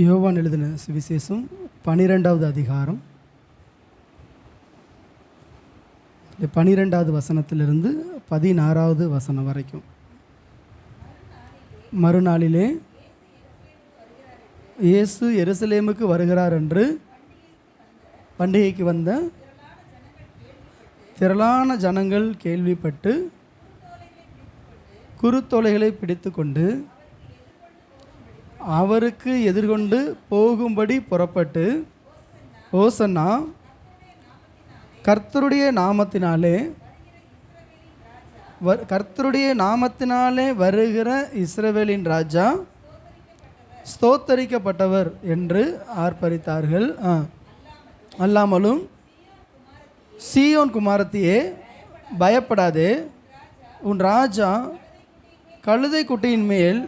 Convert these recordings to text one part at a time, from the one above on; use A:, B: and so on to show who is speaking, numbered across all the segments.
A: யோவான் எழுதின சுவிசேஷம் 12வது அதிகாரம் 12வது வசனத்திலிருந்து 16வது வசனம் வரைக்கும். மறுநாளிலே இயேசு எருசலேமுக்கு வருகிறார் என்று பண்டிகைக்கு வந்த திரளான ஜனங்கள் கேள்விப்பட்டு குருத்தோலைகளை பிடித்து கொண்டு அவருக்கு எதிர்கொண்டு போகும்படி புறப்பட்டு, ஓசன்னா, கர்த்தருடைய நாமத்தினாலே வருகிற இஸ்ரவேலின் ராஜா ஸ்தோத்தரிக்கப்பட்டவர் என்று ஆர்ப்பரித்தார்கள். அல்லாமலும், சீயோன் குமாரத்தியே, பயப்படாதே, உன் ராஜா கழுதை குட்டியின் மேல்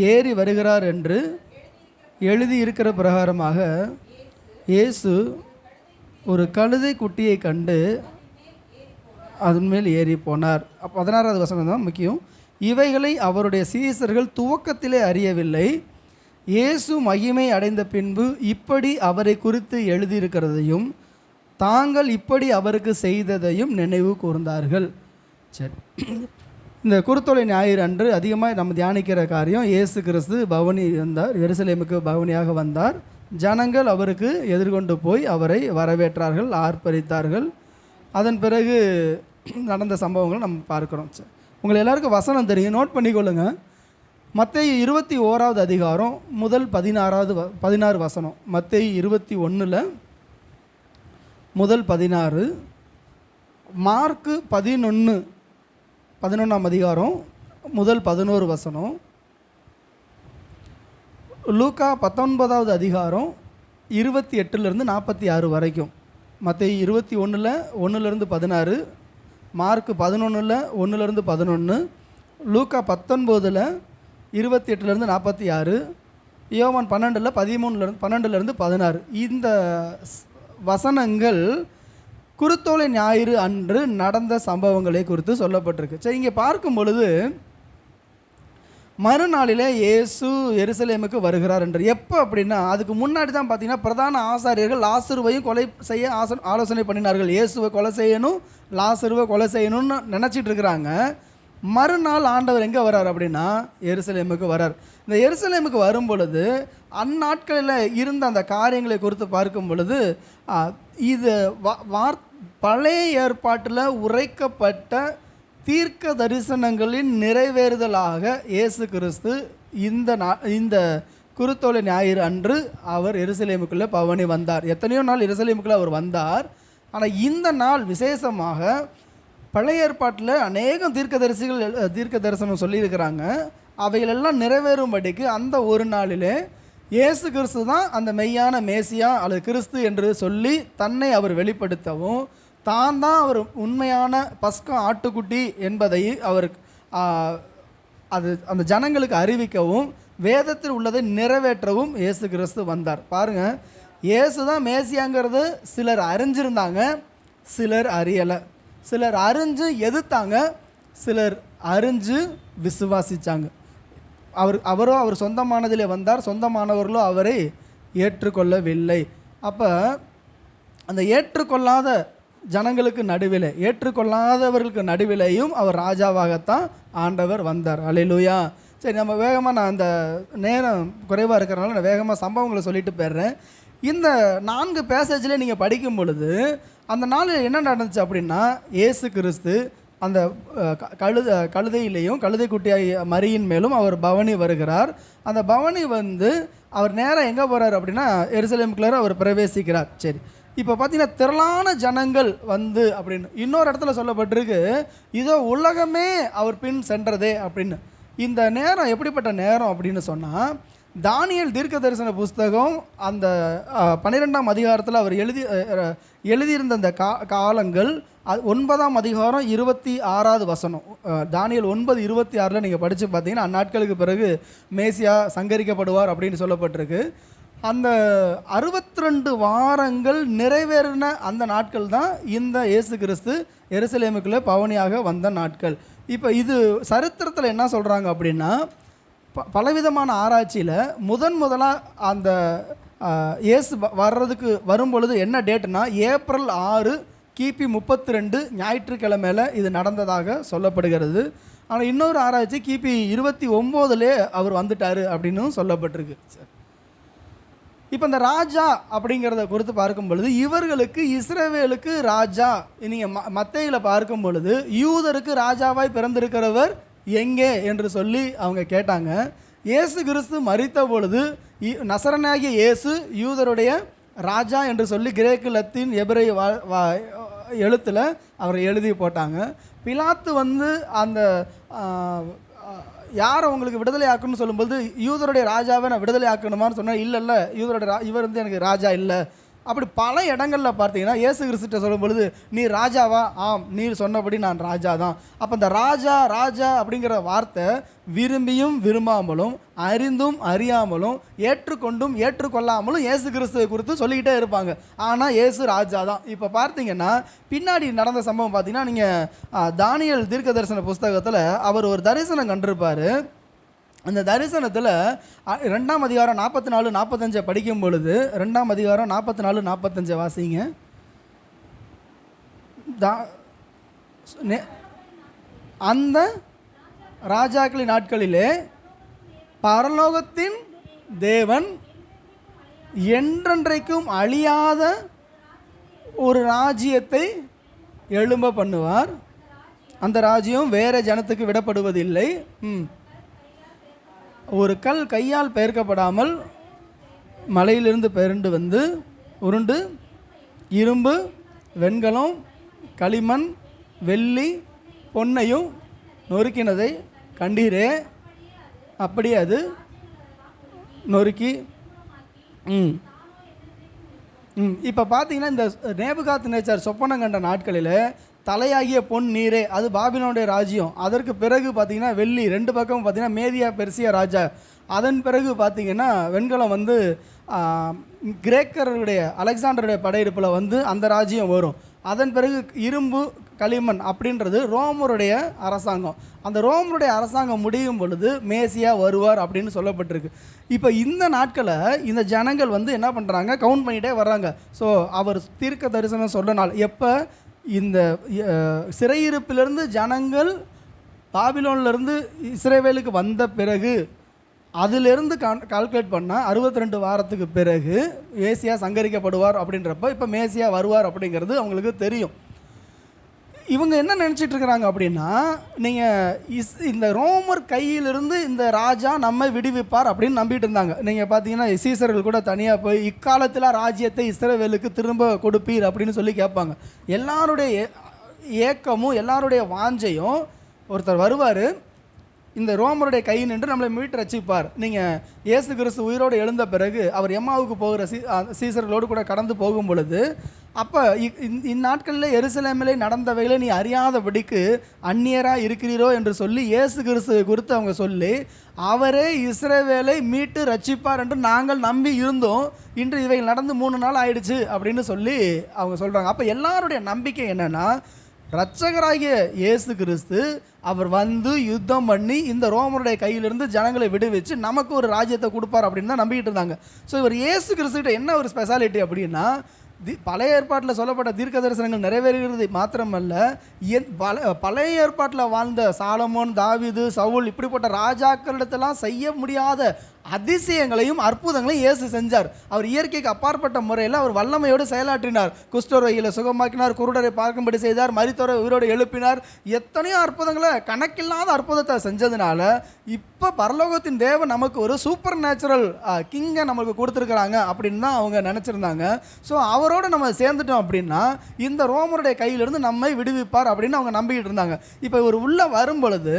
A: ஏறி வருகிறார் என்று எழுதியிருக்கிற பிரகாரமாக இயேசு ஒரு கழுதை குட்டியை கண்டு அதன் மேல் ஏறி போனார். 16வது வசனம் தான் முக்கியம். இவைகளை அவருடைய சீசர்கள் துவக்கத்திலே அறியவில்லை. இயேசு மகிமை அடைந்த பின்பு இப்படி அவரை குறித்து எழுதியிருக்கிறதையும் தாங்கள் இப்படி அவருக்கு செய்ததையும் நினைவு கூர்ந்தார்கள். சரி, இந்த குருத்தோலை ஞாயிறு அன்று அதிகமாக நம்ம தியானிக்கிற காரியம், இயேசு கிறிஸ்து பவனி வந்தார், எருசலேமுக்கு பவனியாக வந்தார். ஜனங்கள் அவருக்கு எதிர்கொண்டு போய் அவரை வரவேற்றார்கள், ஆர்ப்பரித்தார்கள். அதன் பிறகு நடந்த சம்பவங்கள் நம்ம பார்க்குறோம். உங்களை எல்லாருக்கும் வசனம் தெரியும், நோட் பண்ணிக்கொள்ளுங்க. மத்தேயு 21வது அதிகாரம் முதல் 16 வசனம். மத்தேயு 21 முதல் 16, மார்க்கு 11ஆம் அதிகாரம் முதல் 11 வசனம், லூக்கா 19வது அதிகாரம் 28லிருந்து 46 வரைக்கும். மத்தேயு 21 1-16, மார்க்கு 11 1-11, லூக்கா 19 28-லேருந்து 46, யோவான் 12 12-லேருந்து 16. இந்த வசனங்கள் குருத்தோலை ஞாயிறு அன்று நடந்த சம்பவங்களை குறித்து சொல்லப்பட்டிருக்கு. சரி, இங்கே பார்க்கும் பொழுது மறுநாளிலே இயேசு எருசலேமுக்கு வருகிறார் என்று. எப்போ அப்படின்னா, அதுக்கு முன்னாடி தான் பார்த்தீங்கன்னா பிரதான ஆசாரியர்கள் லாசருவையும் கொலை செய்ய ஆலோசனை பண்ணினார்கள். இயேசுவை கொலை செய்யணும், லாசருவை கொலை செய்யணும்னு நினச்சிட்டு இருக்கிறாங்க. மறுநாள் ஆண்டவர் எங்கே வர்றார் அப்படின்னா எருசலேமுக்கு வர்றார். இந்த எருசலேமுக்கு வரும் பொழுது அந்நாட்களில் இருந்த அந்த காரியங்களை குறித்து பார்க்கும் பொழுது இது பழைய ஏற்பாட்டில் உரைக்கப்பட்ட தீர்க்க தரிசனங்களின் நிறைவேறுதலாக இயேசு கிறிஸ்து இந்த குருத்தோலை ஞாயிறு அன்று அவர் எருசலேமுக்குள்ளே பவனி வந்தார். எத்தனையோ நாள் எருசலேமுக்குள்ளே அவர் வந்தார். ஆனால் இந்த நாள் விசேஷமாக பழைய ஏற்பாட்டில் அநேகம் தீர்க்க தரிசனம் சொல்லியிருக்கிறாங்க. அவைகளெல்லாம் நிறைவேறும்படிக்கு அந்த ஒரு நாளிலே இயேசு கிறிஸ்து தான் அந்த மெய்யான மேசியா அல்லது கிறிஸ்து என்று சொல்லி தன்னை அவர் வெளிப்படுத்தவும், தான் அவர் உண்மையான பஸ்கா ஆட்டுக்குட்டி என்பதை அவர் அந்த ஜனங்களுக்கு அறிவிக்கவும், வேதத்தில் உள்ளதை நிறைவேற்றவும் இயேசு கிறிஸ்து வந்தார். பாருங்கள், இயேசு தான் மேசியாங்கிறது சிலர் அறிஞ்சிருந்தாங்க, சிலர் அறியலை. சிலர் அறிஞ்சு எதிர்த்தாங்க, சிலர் அறிஞ்சு விசுவாசித்தாங்க. அவர் சொந்தமானதிலே வந்தார், சொந்தமானவர்களோ அவரை ஏற்றுக்கொள்ளவில்லை. அப்போ அந்த ஏற்றுக்கொள்ளாத ஜனங்களுக்கு நடுவில், ஏற்றுக்கொள்ளாதவர்களுக்கு நடுவிலையும் அவர் ராஜாவாகத்தான் ஆண்டவர் வந்தார். அல்லேலூயா. சரி, நம்ம வேகமாக, நான் அந்த நேரம் குறைவாக இருக்கிறனால நான் வேகமாக சம்பவங்களை சொல்லிட்டு போயிடுறேன். இந்த 4 பேசேஜில் நீங்கள் படிக்கும் பொழுது அந்த நாளில் என்ன நடந்துச்சு அப்படின்னா, இயேசு கிறிஸ்து அந்த கழுதையிலையும் கழுதை குட்டியாய் மரியின் மேலும் அவர் பவனி வருகிறார். அந்த பவனி வந்து அவர் நேராக எங்கே போகிறார் அப்படின்னா எருசலேமுக்குள்ளார அவர் பிரவேசிக்கிறார். சரி, இப்போ பார்த்தீங்கன்னா திரளான ஜனங்கள் வந்து அப்படின்னு இன்னொரு இடத்துல சொல்லப்பட்டிருக்கு, இதோ உலகமே அவர் பின் சென்றதே அப்படின்னு. இந்த நேரம் எப்படிப்பட்ட நேரம் அப்படின்னு சொன்னால், தானியேல் தீர்க்க தரிசன புஸ்தகம் அந்த 12ஆம் அதிகாரத்தில் அவர் எழுதியிருந்த அந்த காலங்கள் 9ஆம் அதிகாரம் 26வது வசனம். தானியேல் 9:26 நீங்கள் படித்து பார்த்தீங்கன்னா அந்நாட்களுக்கு பிறகு மேசியா சங்கரிக்கப்படுவார் அப்படின்னு சொல்லப்பட்டிருக்கு. அந்த 62 வாரங்கள் நிறைவேறின அந்த நாட்கள் தான் இந்த இயேசு கிறிஸ்து எருசலேமுக்குள்ளே பவனியாக வந்த நாட்கள். இப்போ இது சரித்திரத்தில் என்ன சொல்கிறாங்க அப்படின்னா, பலவிதமான ஆராய்ச்சியில் முதலாக அந்த இயேசு வர்றதுக்கு வரும்பொழுது என்ன டேட்டுனா ஏப்ரல் 6 கிபி 32 ஞாயிற்றுக்கிழமையில் இது நடந்ததாக சொல்லப்படுகிறது. ஆனால் இன்னொரு ஆராய்ச்சி கிபி 29 அவர் வந்துட்டார் அப்படின்னு சொல்லப்பட்டிருக்கு சார். இப்போ இந்த ராஜா அப்படிங்கிறத குறித்து பார்க்கும் பொழுது இவர்களுக்கு இஸ்ரவேலுக்கு ராஜா, நீங்கள் மத்தேயில பார்க்கும் பொழுது யூதருக்கு ராஜாவாய் பிறந்திருக்கிறவர் எங்கே என்று சொல்லி அவங்க கேட்டாங்க. இயேசு கிறிஸ்து மரித்த பொழுது நசரனாகிய இயேசு யூதருடைய ராஜா என்று சொல்லி கிரேக்கு லத்தீன் எபிரேய எழுத்தில் அவரை எழுதி போட்டாங்க. பிலாத்து வந்து அந்த யார் அவங்களுக்கு விடுதலை ஆக்கணும்னு சொல்லும்போது யூதருடைய ராஜாவை நான் விடுதலை ஆக்கணுமான்னு சொன்னேன். இல்லை யூதருடைய இவர் வந்து எனக்கு ராஜா இல்லை. அப்படி பல இடங்களில் பார்த்தீங்கன்னா இயேசு கிறிஸ்துட்ட சொல்லும் பொழுது நீ ராஜாவா? ஆம், நீர் சொன்னபடி நான் ராஜா தான். அப்போ இந்த ராஜா அப்படிங்கிற வார்த்தை விரும்பியும் விரும்பாமலும் அறிந்தும் அறியாமலும் ஏற்றுக்கொண்டும் ஏற்றுக்கொள்ளாமலும் இயேசு கிறிஸ்துவை குறித்து சொல்லிக்கிட்டே இருப்பாங்க. ஆனால் இயேசு ராஜா தான். இப்போ பார்த்தீங்கன்னா பின்னாடி நடந்த சம்பவம் பார்த்தீங்கன்னா நீங்கள் தானியேல் தீர்க்க தரிசன புஸ்தகத்தில் அவர் ஒரு தரிசனம் கண்டிருப்பார். அந்த தரிசனத்தில் 2ஆம் அதிகாரம் 44-45 படிக்கும் பொழுது 2ஆம் அதிகாரம் 44-45 வாசிங்க. அந்த ராஜாக்களின் நாட்களிலே பரலோகத்தின் தேவன் என்றென்றைக்கும் அழியாத ஒரு ராஜ்யத்தை எழும்ப பண்ணுவார். அந்த ராஜ்யம் வேறு ஜனத்துக்கு விடப்படுவதில்லை. ஒரு கல் கையால் பெயர்க்கப்படாமல் மலையிலிருந்து பெயர்ந்து வந்து உருண்டு இரும்பு, வெண்கலம், களிமண், வெள்ளி, பொன்னையும் நொறுக்கினதை கண்டீரே, அப்படியே அது நொறுக்கி. இப்போ பார்த்தீங்கன்னா இந்த நேபுகாத்நேச்சார் சொப்பனம் கண்ட நாட்களில் தலையாகிய பொன் நீரே, அது பாபிலோனுடைய ராஜ்யம். அதற்கு பிறகு பார்த்திங்கன்னா வெள்ளி, 2 பக்கமும் பார்த்திங்கன்னா மேதியா பெர்சியா ராஜா. அதன் பிறகு பார்த்திங்கன்னா வெண்கலம் வந்து கிரேக்கருடைய அலெக்சாண்டருடைய படையெடுப்பில் வந்து அந்த ராஜ்யம் வரும். அதன் பிறகு இரும்பு, களிமண் அப்படின்றது ரோமருடைய அரசாங்கம். அந்த ரோமருடைய அரசாங்கம் முடியும் பொழுது மேசியா வருவார் அப்படின்னு சொல்லப்பட்டிருக்கு. இப்போ இந்த நாட்களை இந்த ஜனங்கள் வந்து என்ன பண்ணுறாங்க, கவுண்ட் பண்ணிகிட்டே வர்றாங்க. ஸோ அவர் தீர்க்க தரிசனம் சொல்ல நாள் எப்போ, இந்த சிறையிருப்பிலிருந்து ஜனங்கள் பாபிலோன்லேருந்து இஸ்ரவேலுக்கு வந்த பிறகு அதிலிருந்து கால்குலேட் பண்ணால் 62 வாரத்துக்கு பிறகு மேசியா சங்கரிக்கப்படுவார் அப்படின்றப்ப இப்போ மேசியா வருவார் அப்படிங்கிறது அவங்களுக்கு தெரியும். இவங்க என்ன நினச்சிட்டு இருக்கிறாங்க அப்படின்னா, நீங்கள் இந்த ரோமர் கையிலிருந்து இந்த ராஜா நம்மை விடுவிப்பார் அப்படின்னு நம்பிட்டு இருந்தாங்க. நீங்கள் பார்த்தீங்கன்னா சீசர்கள் கூட தனியாக போய் இக்காலத்தில் ராஜ்யத்தை இஸ்ரவேலுக்கு திரும்ப கொடுப்பீர் அப்படின்னு சொல்லி கேட்பாங்க. எல்லாருடைய ஏக்கமும் எல்லாருடைய வாஞ்சையும் ஒருத்தர் வருவார், இந்த ரோமருடைய கை நின்று நம்மளை மீட்டு ரசிப்பார். நீங்கள் இயேசு கிறிஸ்து உயிரோடு எழுந்த பிறகு அவர் எம்மாவுக்கு போகிற சீசர்களோடு கூட கடந்து போகும் பொழுது அப்போ இந்நாட்களில் எருசலேமிலே நடந்தவைகளை நீ அறியாதபடிக்கு அந்நியராக இருக்கிறீரோ என்று சொல்லி இயேசு கிறிஸ்துவை குறித்து அவங்க சொல்லி அவரே இஸ்ரவேலை மீட்டு ரட்சிப்பார் என்று நாங்கள் நம்பி இருந்தோம், இன்று இவை நடந்து 3 நாள் ஆயிடுச்சு அப்படின்னு சொல்லி அவங்க சொல்கிறாங்க. அப்போ எல்லாருடைய நம்பிக்கை என்னென்னா, இரட்சகராகிய இயேசு கிறிஸ்து அவர் வந்து யுத்தம் பண்ணி இந்த ரோமருடைய கையிலிருந்து ஜனங்களை விடுவிச்சு நமக்கு ஒரு ராஜ்யத்தை கொடுப்பார் அப்படின்னு தான் நம்பிக்கிட்டு இருந்தாங்க. ஸோ இவர் இயேசு கிறிஸ்துகிட்ட என்ன ஒரு ஸ்பெஷாலிட்டி அப்படின்னா, பழைய ஏற்பாட்டில் சொல்லப்பட்ட தீர்க்க தரிசனங்கள் நிறைவேறுகிறது மாத்திரமல்ல, பழைய ஏற்பாட்டில் வாழ்ந்த சாலமோன், தாவீது, சவுல் இப்படிப்பட்ட ராஜாக்களிடத்தெல்லாம் செய்ய முடியாத அதிசயங்களையும் அற்புதங்களையும் இயேசு செஞ்சார். அவர் இயற்கைக்கு அப்பாற்பட்ட முறையில் அவர் வல்லமையோடு செயலாற்றினார். குஷ்டரோகிகளை சுகமாக்கினார், குருடரை பார்க்கும்படி செய்தார், மரித்தோரை உயிரோடு எழுப்பினார். எத்தனையோ அற்புதங்களை, கணக்கில்லாத அற்புதத்தை செஞ்சதுனால இப்போ பரலோகத்தின் தேவன் நமக்கு ஒரு சூப்பர் நேச்சுரல் கிங்கை நமக்கு கொடுத்துருக்குறாங்க அப்படின்னு தான் அவங்க நினச்சிருந்தாங்க. ஸோ அவரோடு நம்ம சேர்ந்துட்டோம் அப்படின்னா இந்த ரோமருடைய கையிலிருந்து நம்மை விடுவிப்பார் அப்படின்னு அவங்க நம்பிக்கிட்டு இருந்தாங்க. இப்போ இவர் உள்ளே வரும் பொழுது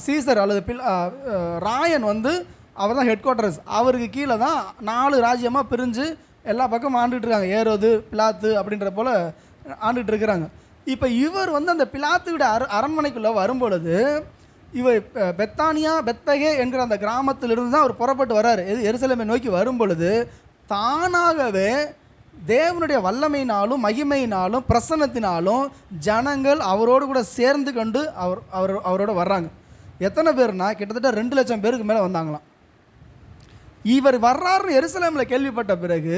A: சீசர் அல்லது ராயன் வந்து அவர் தான் ஹெட் குவார்ட்டர்ஸ், அவருக்கு கீழே தான் 4 ராஜ்யமாக பிரிஞ்சு எல்லா பக்கமும் ஆண்டுகிட்டு இருக்காங்க. ஏரோது, பிலாத்து அப்படின்ற போல் ஆண்டுகிட்டு இருக்கிறாங்க. இப்போ இவர் வந்து அந்த பிலாத்துவிட அரண்மனைக்குள்ளே வரும்பொழுது இவர் பெத்தகே என்கிற அந்த கிராமத்திலிருந்து தான் அவர் புறப்பட்டு வர்றார். எருசலேமை நோக்கி வரும்பொழுது தானாகவே தேவனுடைய வல்லமையினாலும் மகிமையினாலும் பிரசன்னத்தினாலும் ஜனங்கள் அவரோடு கூட சேர்ந்து கொண்டு அவரோட வர்றாங்க. எத்தனை பேர்னா கிட்டத்தட்ட 2 லட்சம் பேருக்கு மேலே வந்தாங்களாம். இவர் வர்றாருன்னு எருசலேமில் கேள்விப்பட்ட பிறகு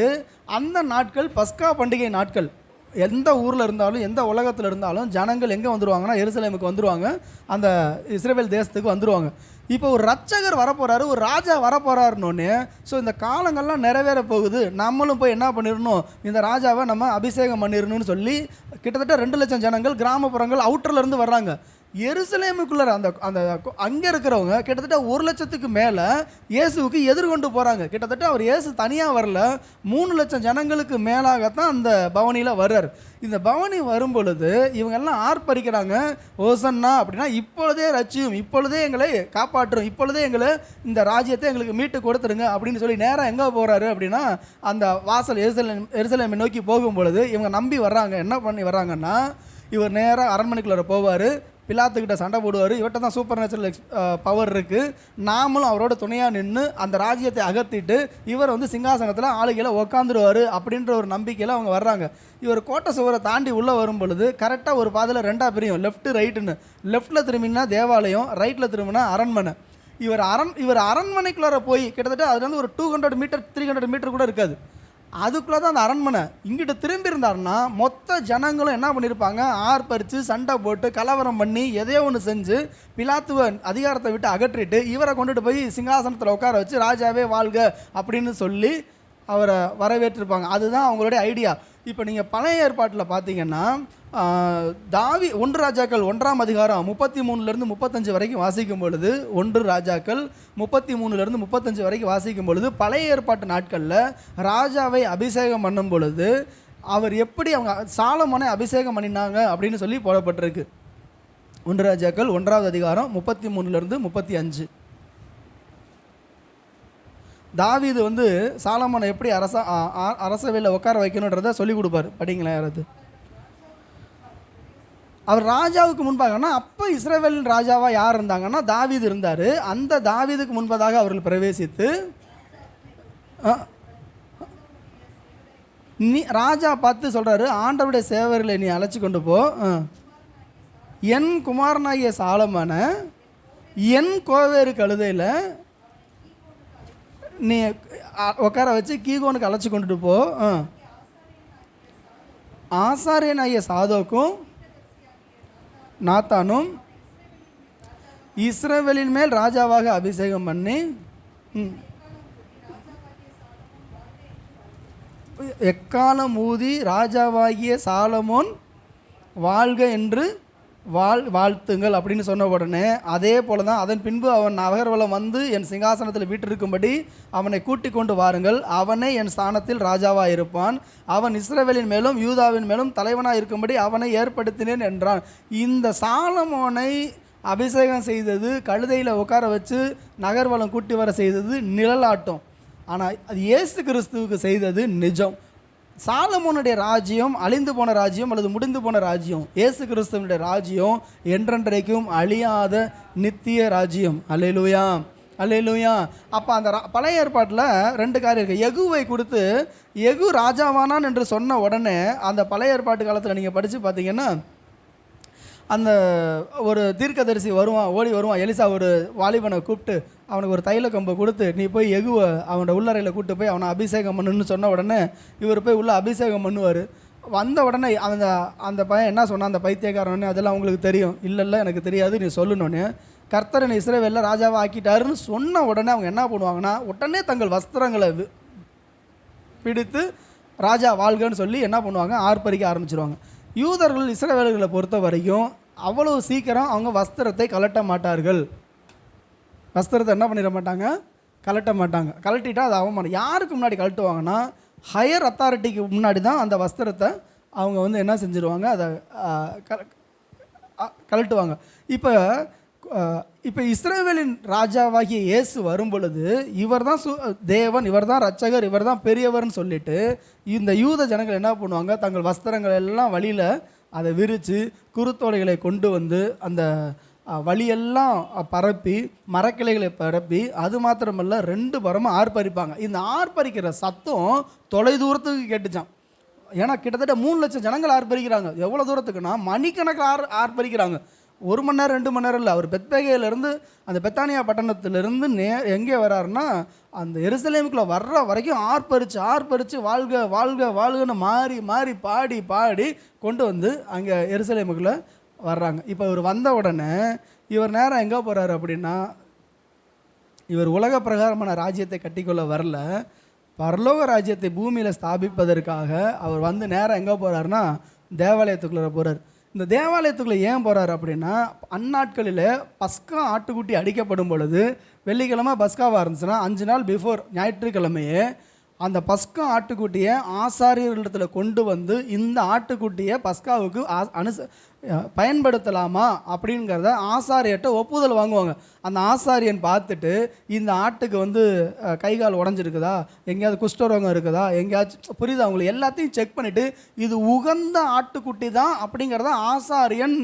A: அந்த நாட்கள் பஸ்கா பண்டிகை நாட்கள். எந்த ஊரில் இருந்தாலும் எந்த உலகத்தில் இருந்தாலும் ஜனங்கள் எங்கே வந்துடுவாங்கன்னா எருசலேமுக்கு வந்துடுவாங்க, அந்த இஸ்ரவேல் தேசத்துக்கு வந்துடுவாங்க. இப்போ ஒரு ரட்சகர் வரப்போகிறாரு, ஒரு ராஜா வரப்போகிறாருன்னொன்னே, ஸோ இந்த காலங்கள்லாம் நிறைவேற போகுது, நம்மளும் போய் என்ன பண்ணிடணும், இந்த ராஜாவை நம்ம அபிஷேகம் பண்ணிடணும்னு சொல்லி கிட்டத்தட்ட 2 லட்சம் ஜனங்கள் கிராமப்புறங்கள் அவுட்டர்லேருந்து வர்றாங்க. எருசலேமுக்குள்ள அந்த அந்த அங்கே இருக்கிறவங்க கிட்டத்தட்ட 1 லட்சத்துக்கு மேலே இயேசுவுக்கு எதிர்கொண்டு போகிறாங்க. கிட்டத்தட்ட அவர் இயேசு தனியாக வரல, 3 லட்சம் ஜனங்களுக்கு மேலாகத்தான் அந்த பவனியில் வர்றார். இந்த பவனி வரும் பொழுது இவங்கெல்லாம் ஆர்ப்பரிக்கிறாங்க, ஓசன்னா அப்படின்னா இப்பொழுதே ரட்சியும், இப்பொழுதே எங்களை காப்பாற்றும், இப்பொழுதே எங்களை இந்த ராஜ்யத்தை எங்களுக்கு மீட்டு கொடுத்துருங்க அப்படின்னு சொல்லி நேராக எங்கே போகிறாரு அப்படின்னா அந்த வாசல் எருசலேமை நோக்கி போகும் பொழுது இவங்க நம்பி வர்றாங்க. என்ன பண்ணி வர்றாங்கன்னா, இவர் நேராக அரண்மனைக்குள்ளே போவார், பிலாத்துக்கிட்ட சண்டை போடுவார், இவர்கிட்ட தான் சூப்பர் நேச்சுரல் பவர் இருக்குது, நாமளும் அவரோட துணையாக நின்று அந்த ராஜ்யத்தை அகற்றிட்டு இவர் வந்து சிங்காசனத்தில் ஆளுகளை உக்காந்துருவார் அப்படின்ற ஒரு நம்பிக்கையில் அவங்க வர்றாங்க. இவர் கோட்டை சுவரை தாண்டி உள்ளே வரும் பொழுது கரெக்டாக ஒரு பாதையில் 2ஆக பிரியும், லெஃப்ட்டு ரைட்டுன்னு. லெஃப்ட்டில் திரும்பினா தேவாலயம், ரைட்டில் திரும்பினா அரண்மனை. இவர் அரண்மனைக்குள்ளார போய் கிட்டத்தட்ட அதுலேருந்து ஒரு 200 மீட்டர் 300 மீட்டர் கூட இருக்காது, அதுக்குள்ளே தான் அந்த அரண்மனை. இங்கிட்ட திரும்பி இருந்தாருன்னா மொத்த ஜனங்களும் என்ன பண்ணியிருப்பாங்க, ஆர்ப்பரித்து சண்டை போட்டு கலவரம் பண்ணி எதையோ ஒன்று செஞ்சு பிலாத்துவ அதிகாரத்தை விட்டு அகற்றிட்டு இவரை கொண்டுட்டு போய் சிங்காசனத்தில் உட்கார வச்சு ராஜாவே வாழ்க அப்படின்னு சொல்லி அவரை வரவேற்றிருப்பாங்க. அதுதான் அவங்களுடைய ஐடியா. இப்போ நீங்கள் பழைய ஏற்பாட்டில் பார்த்தீங்கன்னா தாவி 1 ராஜாக்கள் 1ஆம் அதிகாரம் 33லேருந்து 35 வரைக்கும் வாசிக்கும் பொழுது, 1 ராஜாக்கள் 33லேருந்து 35 வரைக்கும் வாசிக்கும் பொழுது பழைய ஏற்பாட்டு நாட்களில் ராஜாவை அபிஷேகம் பண்ணும் பொழுது அவர் எப்படி அவங்க சாலமோனை அபிஷேகம் பண்ணினாங்க அப்படின்னு சொல்லி போடப்பட்டிருக்கு. 1 ராஜாக்கள் 1ஆவது அதிகாரம் 33லேருந்து 35. தாவீது வந்து சாலமோனை எப்படி அரசவையில் உட்கார வைக்கணுன்றதை சொல்லிக் கொடுப்பார். படிங்களேன் யாராவது. அவர் ராஜாவுக்கு முன்பாகனா அப்போ இஸ்ரவேலின் ராஜாவாக யார் இருந்தாங்கன்னா தாவீது இருந்தார். அந்த தாவீதுக்கு முன்பதாக அவர்கள் பிரவேசித்து நீ ராஜா பார்த்து சொல்கிறாரு, ஆண்டவருடைய சேவர்களை நீ அழைச்சி கொண்டு போ, என் குமாரனாகிய சாலமோனை என் கோவேறு கழுதையில் நீ உட்கார வச்சு கீகோனுக்கு அழைச்சி கொண்டுட்டு போ, ஆசாரியனாகிய சாதோக்கும் நாத்தானும் இஸ்ரவேலின் மேல் ராஜாவாக அபிஷேகம் பண்ணி எக்காலம் ஊதி ராஜாவாகிய சாலமோன் வாழ்க என்று வாழ்த்துங்கள் அப்படின்னு சொன்ன உடனே அதே போல தான் அதன் பின்பு அவன் நகர்வலம் வந்து என் சிங்காசனத்தில் வீட்டிருக்கும்படி அவனை கூட்டிக் கொண்டு வாருங்கள், அவனே என் ஸ்தானத்தில் ராஜாவாக இருப்பான், அவன் இஸ்ரவேலின் மேலும் யூதாவின் மேலும் தலைவனாக இருக்கும்படி அவனை ஏற்படுத்தினேன் என்றான். இந்த சாலமோனை அபிஷேகம் செய்தது, கழுதையில் உட்கார வச்சு நகர்வலம் கூட்டி வர செய்தது நிழலாட்டம். ஆனால் அது இயேசு கிறிஸ்துவுக்கு செய்தது நிஜம். சாலமோனுடைய ராஜ்யம் அழிந்து போன ராஜ்யம் அல்லது முடிந்து போன ராஜ்யம், இயேசு கிறிஸ்துவனுடைய ராஜ்யம் என்றென்றைக்கும் அழியாத நித்திய ராஜ்யம். அல்லேலூயா, அல்லேலூயா. அப்போ அந்த பழைய ஏற்பாட்டில் 2 காரியம் இருக்குது. யெகூவை கொடுத்து யெகூ ராஜாவானான் என்று சொன்ன உடனே அந்த பழைய ஏற்பாட்டு காலத்தில் நீங்கள் படித்து பார்த்தீங்கன்னா அந்த ஒரு தீர்க்கதரிசி வருவான், ஓடி வருவான். எலிசா ஒரு வாலிபனை கூப்பிட்டு அவனுக்கு ஒரு தைல கம்பை கொடுத்து நீ போய் யெகூவை அவனோட உள்ளறையில் கூப்பிட்டு போய் அவனை அபிஷேகம் பண்ணுன்னு சொன்ன உடனே இவர் போய் உள்ளே அபிஷேகம் பண்ணுவார். வந்த உடனே அந்த பையன் என்ன சொன்னான், அந்த பைத்தியக்காரனே அதெல்லாம் உங்களுக்கு தெரியும், இல்லை எனக்கு தெரியாது, நீ சொல்லணுன்னே கர்த்தரனை இஸ்ரவேலில் ராஜாவை ஆக்கிட்டாருன்னு சொன்ன உடனே அவங்க என்ன பண்ணுவாங்கன்னா உடனே தங்கள் வஸ்திரங்களை பிடித்து ராஜா வாழ்கன்னு சொல்லி என்ன பண்ணுவாங்க, ஆர்ப்பரிக்க ஆரம்பிச்சிருவாங்க. யூதர்கள் இஸ்ரவேலர்களை பொறுத்த வரைக்கும் அவ்வளவு சீக்கிரம் அவங்க வஸ்திரத்தை கலட்ட மாட்டார்கள். வஸ்திரத்தை என்ன பண்ணிட மாட்டாங்க, கலட்ட மாட்டாங்க. கலட்டிட்டா அது அவமானம். யாருக்கு முன்னாடி கழட்டுவாங்கன்னா ஹையர் அத்தாரிட்டிக்கு முன்னாடி தான் அந்த வஸ்திரத்தை அவங்க வந்து என்ன செஞ்சுருவாங்க, அதை கலட்டுவாங்க. இப்போ இஸ்ரவேலின் ராஜாவாகிய இயேசு வரும் பொழுது இவர் தான் தேவன், இவர் தான் ரட்சகர், இவர் தான் பெரியவர்னு சொல்லிட்டு இந்த யூத ஜனங்கள் என்ன பண்ணுவாங்க, தங்கள் வஸ்திரங்கள் எல்லாம் வழியில் அதை விரித்து குருத்தோலைகளை கொண்டு வந்து அந்த வழியெல்லாம் பரப்பி மரக்கிளைகளை பரப்பி அது மாத்திரமல்ல 2 புறமும் ஆர்ப்பரிப்பாங்க. இந்த ஆர்ப்பரிக்கிற சத்தம் தொலை தூரத்துக்கு கேட்டுச்சான். ஏன்னா கிட்டத்தட்ட 3 லட்சம் ஜனங்கள் ஆர்ப்பரிக்கிறாங்க. எவ்வளோ தூரத்துக்குன்னா மணிக்கணக்கில் ஆர்ப்பரிக்கிறாங்க. 1 மணி நேரம் 2 மணி நேரம் இல்லை. அவர் பெத்பகேயிலேருந்து அந்த பெத்தானியா பட்டணத்திலிருந்து எங்கே வராருன்னா அந்த எருசலேமுக்குள்ளே வர்ற வரைக்கும் ஆர்ப்பரித்து வாழ்க வாழ்க வாழ்கன்னு மாறி மாறி பாடி பாடி கொண்டு வந்து அங்கே எருசலேமுக்குள்ளே வர்றாங்க. இப்போ இவர் வந்த உடனே இவர் நேரம் எங்கே போகிறாரு அப்படின்னா, இவர் உலக பிரகாரமான ராஜ்யத்தை கட்டிக்கொள்ள வரல, பரலோக ராஜ்யத்தை பூமியில் ஸ்தாபிப்பதற்காக அவர் வந்து நேரம் எங்கே போகிறாருன்னா தேவாலயத்துக்குள்ளே போகிறார். இந்த தேவாலயத்துக்குள்ளே ஏன் போகிறார் அப்படின்னா, அந்நாட்களில் பஸ்கா ஆட்டுக்குட்டி அடிக்கப்படும் பொழுது, வெள்ளிக்கிழமை பஸ்காவாக இருந்துச்சுன்னா 5 நாள் பிஃபோர் ஞாயிற்றுக்கிழமையே அந்த பஸ்கா ஆட்டுக்குட்டியை ஆசாரியர்களிடத்தில் கொண்டு வந்து இந்த ஆட்டுக்குட்டியை பஸ்காவுக்கு பயன்படுத்தலாமா அப்படிங்கிறத ஆசாரியர்கிட்ட ஒப்புதல் வாங்குவாங்க. அந்த ஆசாரியன் பார்த்துட்டு இந்த ஆட்டுக்கு வந்து கை கால் உடஞ்சிருக்குதா, எங்கேயாவது குஷ்டரோகம் இருக்குதா, எங்கேயாச்சும் புரியுதா அவங்களுக்கு, எல்லாத்தையும் செக் பண்ணிவிட்டு இது உகந்த ஆட்டுக்குட்டி தான் அப்படிங்கிறத ஆசாரியன்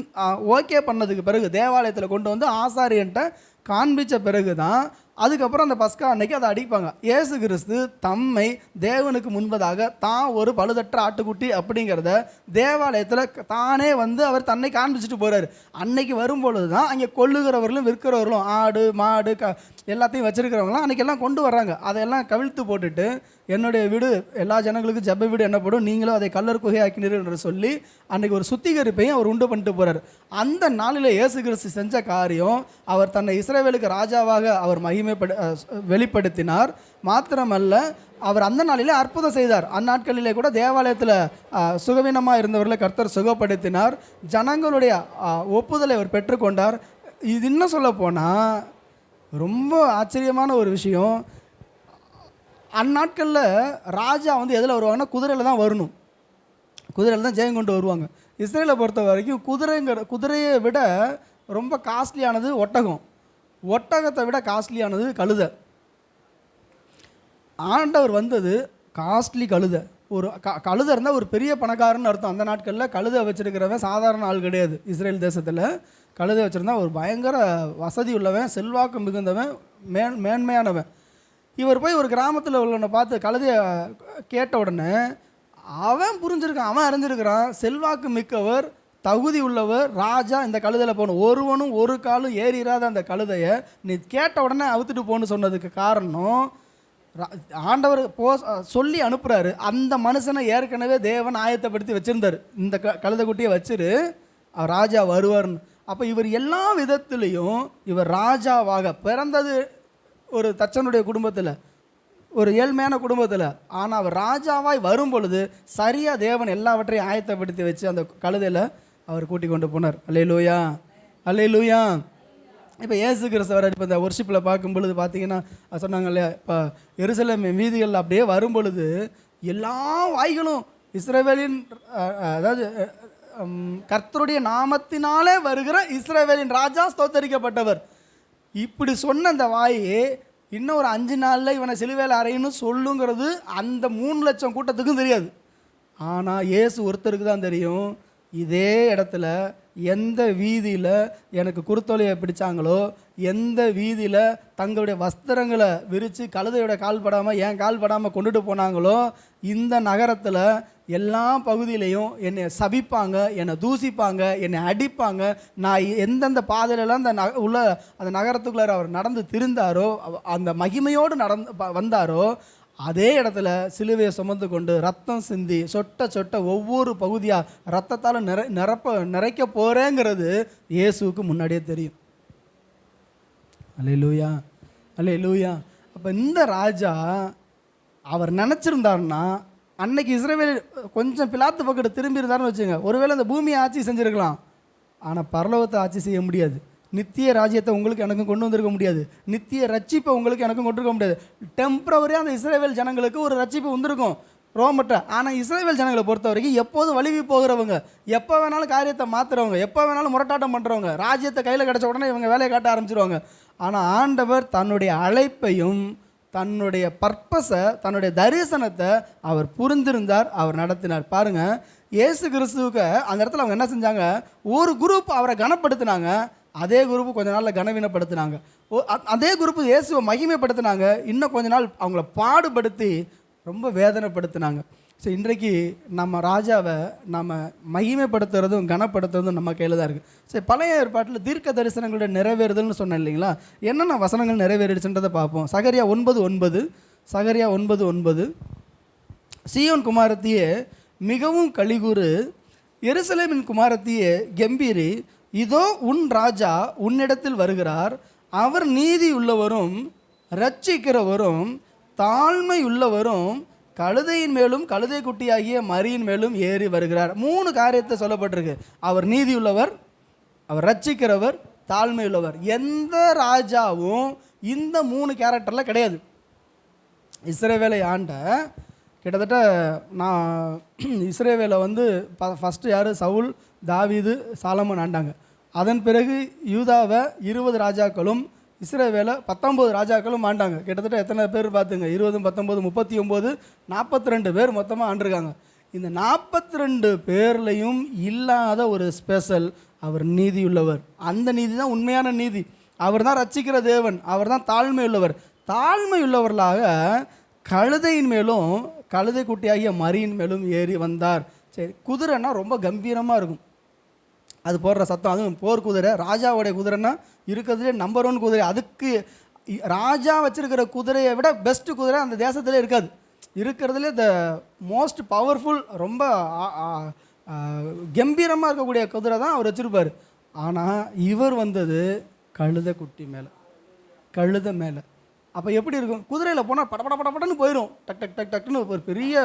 A: ஓகே பண்ணதுக்கு பிறகு தேவாலயத்தில் கொண்டு வந்து ஆசாரியன்ட்ட காண்பித்த பிறகு தான் அதுக்கப்புறம் அந்த பஸ்கா அன்னைக்கு அதை அடிப்பாங்க. இயேசு கிறிஸ்து தம்மை தேவனுக்கு முன்பதாக தான் ஒரு பழுதற்ற ஆட்டுக்குட்டி அப்படிங்கிறத தேவாலயத்தில் தானே வந்து அவர் தன்னை காண்பிச்சுட்டு போகிறார். அன்னைக்கு வரும்பொழுது தான் அங்கே கொள்ளுகிறவர்களும் விற்கிறவர்களும் ஆடு மாடு எல்லாத்தையும் வச்சுருக்கிறவங்களாம் அன்றைக்கெல்லாம் கொண்டு வர்றாங்க. அதையெல்லாம் கவிழ்த்து போட்டுட்டு என்னுடைய வீடு எல்லா ஜனங்களுக்கும் ஜெப வீடு என்னப்படும், நீங்களும் அதை கல்லர் குகையாக்கினீர்கள் என்று சொல்லி அன்றைக்கி ஒரு சுத்திகரிப்பையும் அவர் உண்டு பண்ணிட்டு போகிறார். அந்த நாளில் இயேசு கிறிஸ்து செஞ்ச காரியம், அவர் தன்னை இஸ்ரவேலுக்கு ராஜாவாக அவர் வெளிப்படுத்தினார். மாத்திரமல்ல, அவர் அந்த நாளிலே அற்புதம் செய்தார். அந்நாட்களிலே கூட தேவாலயத்தில் சுகவீனமாக இருந்தவர்களை கர்த்தர் சுகப்படுத்தினார். ஜனங்களுடைய ஒப்புதலை அவர் பெற்றுக்கொண்டார். இது இன்னும் சொல்ல போனால் ரொம்ப ஆச்சரியமான ஒரு விஷயம், அந்நாட்களில் ராஜா வந்து எதில் வருவாங்கன்னா குதிரையில் தான் வரணும், குதிரையில் தான் ஜெயம் கொண்டு வருவாங்க. இஸ்ரேலை பொறுத்த வரைக்கும் குதிரையை விட ரொம்ப காஸ்ட்லியானது ஒட்டகம், ஒட்டகத்தை விட காஸ்ட்லியானது கழுதை. ஆண்டவர் வந்தது காஸ்ட்லி கழுதை. ஒரு கழுதை இருந்தால் ஒரு பெரிய பணக்காரன்னு அர்த்தம். அந்த நாட்களில் கழுதை வச்சுருக்கிறவன் சாதாரண ஆள் கிடையாது. இஸ்ரேல் தேசத்தில் கழுதை வச்சுருந்தா ஒரு பயங்கர வசதி உள்ளவன், செல்வாக்கு மிகுந்தவன், மேன்மையானவன். இவர் போய் ஒரு கிராமத்தில் உள்ளவனை பார்த்து கழுதையை கேட்ட உடனே அவன் புரிஞ்சிருக்கான், அவன் அறிஞ்சிருக்கிறான், செல்வாக்கு மிக்கவர், தகுதி உள்ளவர், ராஜா இந்த கழுதையில் போகணும், ஒருவனும் ஒரு காலும் ஏறிடாத அந்த கழுதையை நீ கேட்ட உடனே அவுத்துட்டு போன்னு சொன்னதுக்கு காரணம், ஆண்டவர் சொல்லி அனுப்புகிறாரு. அந்த மனுஷனை ஏற்கனவே தேவன் ஆயத்தப்படுத்தி வச்சுருந்தார், இந்த கழுதை குட்டியை வச்சுரு அவர் ராஜா வருவார்னு. அப்போ இவர் எல்லா விதத்துலேயும் இவர் ராஜாவாக பிறந்தது ஒரு தச்சனுடைய குடும்பத்தில், ஒரு ஏழ்மையான குடும்பத்தில், ஆனால் அவர் ராஜாவாய் வரும் பொழுது சரியாக தேவன் எல்லாவற்றையும் ஆயத்தப்படுத்தி வச்சு அந்த கழுதையில் அவர் கூட்டி கொண்டு போனார். அல்லேலூயா, அல்லேலூயா. இப்போ இயேசு கிறிஸ்து வர இப்போ இந்த ஒர்ஷிப்பில் பார்க்கும் பொழுது பார்த்தீங்கன்னா சொன்னாங்க இல்லையா, இப்போ எருசலேம் வீதிகளில் அப்படியே வரும் பொழுது எல்லா வாய்களும் இஸ்ரவேலின், அதாவது கர்த்தருடைய நாமத்தினாலே வருகிற இஸ்ரவேலின் ராஜா ஸ்தோத்தரிக்கப்பட்டவர், இப்படி சொன்ன அந்த வாயே இன்னும் ஒரு 5 நாளில் இவனை சிலுவையில் அறையன்னு சொல்லுங்கிறது அந்த 3 லட்சம் கூட்டத்துக்கும் தெரியாது. ஆனால் இயேசு ஒருத்தருக்கு தான் தெரியும். இதே இடத்துல எந்த வீதியில் எனக்கு குருத்தொலையை பிடிச்சாங்களோ, எந்த வீதியில் தங்களுடைய வஸ்திரங்களை விரித்து கழுதையோட கால் படாமல் என் கால் படாமல் கொண்டுட்டு போனாங்களோ, இந்த நகரத்தில் எல்லா பகுதியிலையும் என்னை சபிப்பாங்க, என்னை தூசிப்பாங்க, என்னை அடிப்பாங்க. நான் எந்தெந்த பாதையிலலாம் அந்த நகரத்துக்குள்ளார அவர் நடந்து திரிந்தாரோ, அந்த மகிமையோடு வந்தாரோ, அதே இடத்துல சிலுவையை சுமந்து கொண்டு ரத்தம் சிந்தி சொட்ட சொட்ட ஒவ்வொரு பகுதியாக ரத்தத்தால் நிறைக்க போகிறேங்கிறது இயேசுவுக்கு முன்னாடியே தெரியும். அல்லேலூயா, அல்லேலூயா. அப்போ இந்த ராஜா அவர் நினச்சிருந்தாருன்னா அன்னைக்கு இஸ்ரவேல் கொஞ்சம் பிலாத்து பக்கத்து திரும்பி இருந்தாருன்னு வச்சுங்க, ஒருவேளை அந்த பூமியை ஆட்சி செஞ்சுருக்கலாம், ஆனால் பரலோகத்தை ஆட்சி செய்ய முடியாது. நித்திய ராஜ்யத்தை உங்களுக்கு எனக்கும் கொண்டு வந்திருக்க முடியாது. நித்திய ரட்சிப்பை உங்களுக்கு எனக்கும் கொண்டு இருக்க முடியாது. டெம்பரவரியாக அந்த இஸ்ரவேல் ஜனங்களுக்கு ஒரு ரட்சிப்பு வந்திருக்கும் ரோமற்ற. ஆனால் இஸ்ரவேல் ஜனங்களை பொறுத்த வரைக்கும் எப்போதும் வலிவி போகிறவங்க, எப்போ வேணாலும் காரியத்தை மாற்றுறவங்க, எப்போ வேணாலும் முரட்டாட்டம் பண்ணுறவங்க, ராஜ்யத்தை கையில் கிடச்ச உடனே இவங்க வேலையை காட்ட ஆரம்பிச்சிருவாங்க. ஆனால் ஆண்டவர் தன்னுடைய அழைப்பையும் தன்னுடைய பர்பஸை, தன்னுடைய தரிசனத்தை அவர் புரிந்திருந்தார், அவர் நடத்தினார். பாருங்கள், இயேசு கிறிஸ்துவுக்கு அந்த இடத்துல அவங்க என்ன செஞ்சாங்க, ஒரு குரூப் அவரை கனப்படுத்தினாங்க, அதே குரூப்பு கொஞ்ச நாளில் கனவீனப்படுத்தினாங்க. அதே குரூப்பு இயேசுவை மகிமைப்படுத்தினாங்க, இன்னும் கொஞ்ச நாள் அவங்கள பாடுபடுத்தி ரொம்ப வேதனைப்படுத்தினாங்க. ஸோ இன்றைக்கு நம்ம ராஜாவை நம்ம மகிமைப்படுத்துறதும் கனப்படுத்துறதும் நம்ம கையில் தான் இருக்குது. சரி, பழைய ஏற்பாட்டில் தீர்க்க தரிசனங்களுடைய நிறைவேறுதல்னு சொன்னேன் இல்லைங்களா? என்னென்ன வசனங்கள் நிறைவேறிடுச்சுன்றதை பார்ப்போம். சகரியா 9:9, சகரியா 9:9, சீயோன் குமாரத்தியே மிகவும் கலிகூறு, எருசலேமின் குமாரத்தியே கம்பீரி, இதோ உன் ராஜா உன்னிடத்தில் வருகிறார், அவர் நீதி உள்ளவரும் இரட்சிக்கிறவரும் தாழ்மை உள்ளவரும் கழுதையின் மேலும் கழுதை குட்டியாகிய மரியின் மேலும் ஏறி வருகிறார். 3 காரியத்தை சொல்லப்பட்டிருக்கு. அவர் நீதி உள்ளவர், அவர் ரட்சிக்கிறவர், தாழ்மை உள்ளவர். எந்த ராஜாவும் இந்த 3 கேரக்டரில் கிடையாது. இஸ்ரவேலை ஆண்ட கிட்டத்தட்ட நான் இஸ்ரவேலை வந்து ஃபஸ்ட்டு யார்? சவுல், தாவீது, சாலமன் ஆண்டாங்க. அதன் பிறகு யூதாவை 20 ராஜாக்களும், இஸ்ரவேலை 19 ராஜாக்களும் ஆண்டாங்க. கிட்டத்தட்ட எத்தனை பேர் பார்த்துங்க? 20, 19, 39, 42 பேர் மொத்தமாக ஆண்டிருக்காங்க. இந்த 42 பேர்லையும் இல்லாத ஒரு ஸ்பெஷல், அவர் நீதியுள்ளவர். அந்த நீதி தான் உண்மையான நீதி. அவர் தான் ரட்சிக்கிற தேவன். அவர் தான் தாழ்மை உள்ளவர். தாழ்மை உள்ளவர்களாக கழுதையின் மேலும் கழுதை குட்டியாகிய மரியின் மேலும் ஏறி வந்தார். சரி, குதிரைன்னா ரொம்ப கம்பீரமாக இருக்கும். அது போடுற சத்தம், அதுவும் போர் குதிரை, ராஜாவுடைய குதிரைன்னா இருக்கிறதுலே நம்பர் 1 குதிரை. அதுக்கு ராஜா வச்சிருக்கிற குதிரையை விட பெஸ்ட்டு குதிரை அந்த தேசத்திலே இருக்காது. இருக்கிறதுலே த மோஸ்ட் பவர்ஃபுல், ரொம்ப கம்பீரமாக இருக்கக்கூடிய குதிரை தான் அவர் வச்சுருப்பார். ஆனால் இவர் வந்தது கழுதை குட்டி மேலே, கழுதை மேலே. அப்போ எப்படி இருக்கும்? குதிரையில் போனால் படப்படன்னு போயிடும், டக் டக் டக் டக்குன்னு ஒரு பெரிய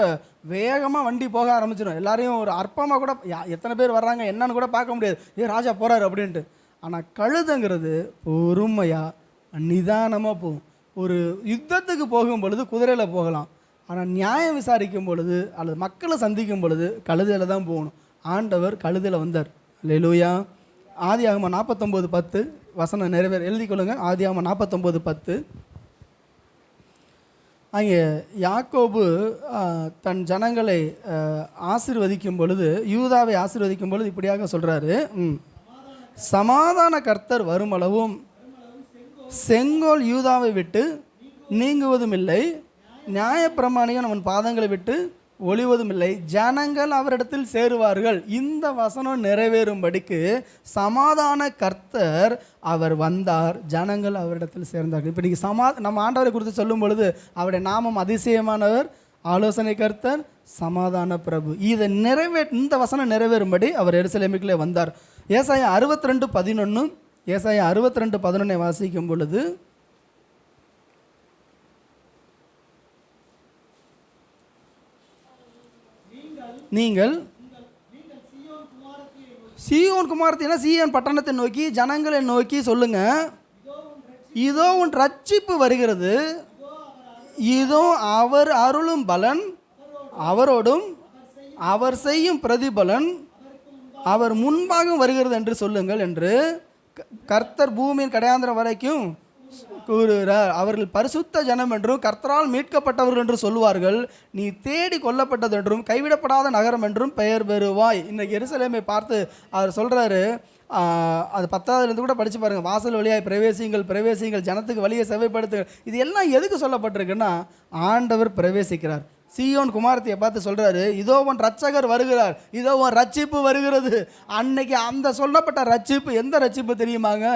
A: வேகமாக வண்டி போக ஆரம்பிச்சிடும். எல்லாரையும் ஒரு அற்பமாக கூட எத்தனை பேர் வர்றாங்க என்னன்னு கூட பார்க்க முடியாது, ராஜா போகிறாரு அப்படின்ட்டு. ஆனால் கழுதைங்கிறது பொறுமையாக நிதானமாக போகும். ஒரு யுத்தத்துக்கு போகும் பொழுது குதிரையில் போகலாம், ஆனால் நியாயம் விசாரிக்கும் பொழுது அல்லது மக்களை சந்திக்கும் பொழுது கழுதையில் தான் போகணும். ஆண்டவர் கழுதையில் வந்தார். அல்லேலூயா. ஆதியாகமம் 49:10 வசனம் நிறைவேற எழுதிக்கொள்ளுங்க. ஆதியாகமம் 49:10. அங்கே யாக்கோபு தன் ஜனங்களை ஆசீர்வதிக்கும் பொழுது, யூதாவை ஆசீர்வதிக்கும் பொழுது இப்படியாக சொல்கிறாரு, சமாதான கர்த்தர் வருமளவும் செங்கோல் யூதாவை விட்டு நீங்குவதும் இல்லை, நியாயப்பிரமாணிகன் அவன் பாதங்களை விட்டு ஒளிவதும் இல்லை, ஜனங்கள் அவரிடத்தில் சேருவார்கள். இந்த வசனம் நிறைவேறும்படிக்கு சமாதான கர்த்தர் அவர் வந்தார், ஜனங்கள் அவரிடத்தில் சேர்ந்தார்கள். இப்போ நீங்கள் நம்ம ஆண்டவரை குறித்து சொல்லும் பொழுது அவருடைய நாமம் அதிசயமானவர், ஆலோசனை கர்த்தர், சமாதான பிரபு. இதை இந்த வசனம் நிறைவேறும்படி அவர் எருசலேமுக்குள்ளே வந்தார். ஏசாயா 62:11, ஏசாயா 62:11 வாசிக்கும் பொழுது, நீங்கள் சீயோன் குமாரத்தினா சீயோன் பட்டணத்தை நோக்கி ஜனங்களை நோக்கி சொல்லுங்க, இதோ உன் ரட்சிப்பு வருகிறது, இதோ அவர் அருளும் பலன் அவரோடும் அவர் செய்யும் பிரதிபலன் அவர் முன்பாக வருகிறது என்று சொல்லுங்கள் என்று கர்த்தர் பூமியின் கடையாந்திரம் வரைக்கும் கூறுகிறார். அவர்கள் பரிசுத்த ஜனம் என்றும் கர்த்தரால் மீட்கப்பட்டவர்கள் என்று சொல்லுவார்கள். நீ தேடி கொல்லப்பட்டது என்றும் கைவிடப்படாத நகரம் என்றும் பெயர் பெறுவாய். இன்றைக்கி எருசலேமை பார்த்து அவர் சொல்கிறாரு, அது 10வதுலேருந்து கூட படித்து பாருங்கள், வாசல் வழியாய் பிரவேசிங்கள், ஜனத்துக்கு வழியை செவைப்படுத்துங்கள். இது எல்லாம் எதுக்கு சொல்லப்பட்டிருக்குன்னா, ஆண்டவர் பிரவேசிக்கிறார். சீயோன் குமாரத்தியை பார்த்து சொல்கிறாரு, இதோ உன் ரட்சகர் வருகிறார், இதோ உன் ரட்சிப்பு வருகிறது. அன்னைக்கு அந்த சொல்லப்பட்ட ரட்சிப்பு எந்த ரட்சிப்பு தெரியுமாங்க?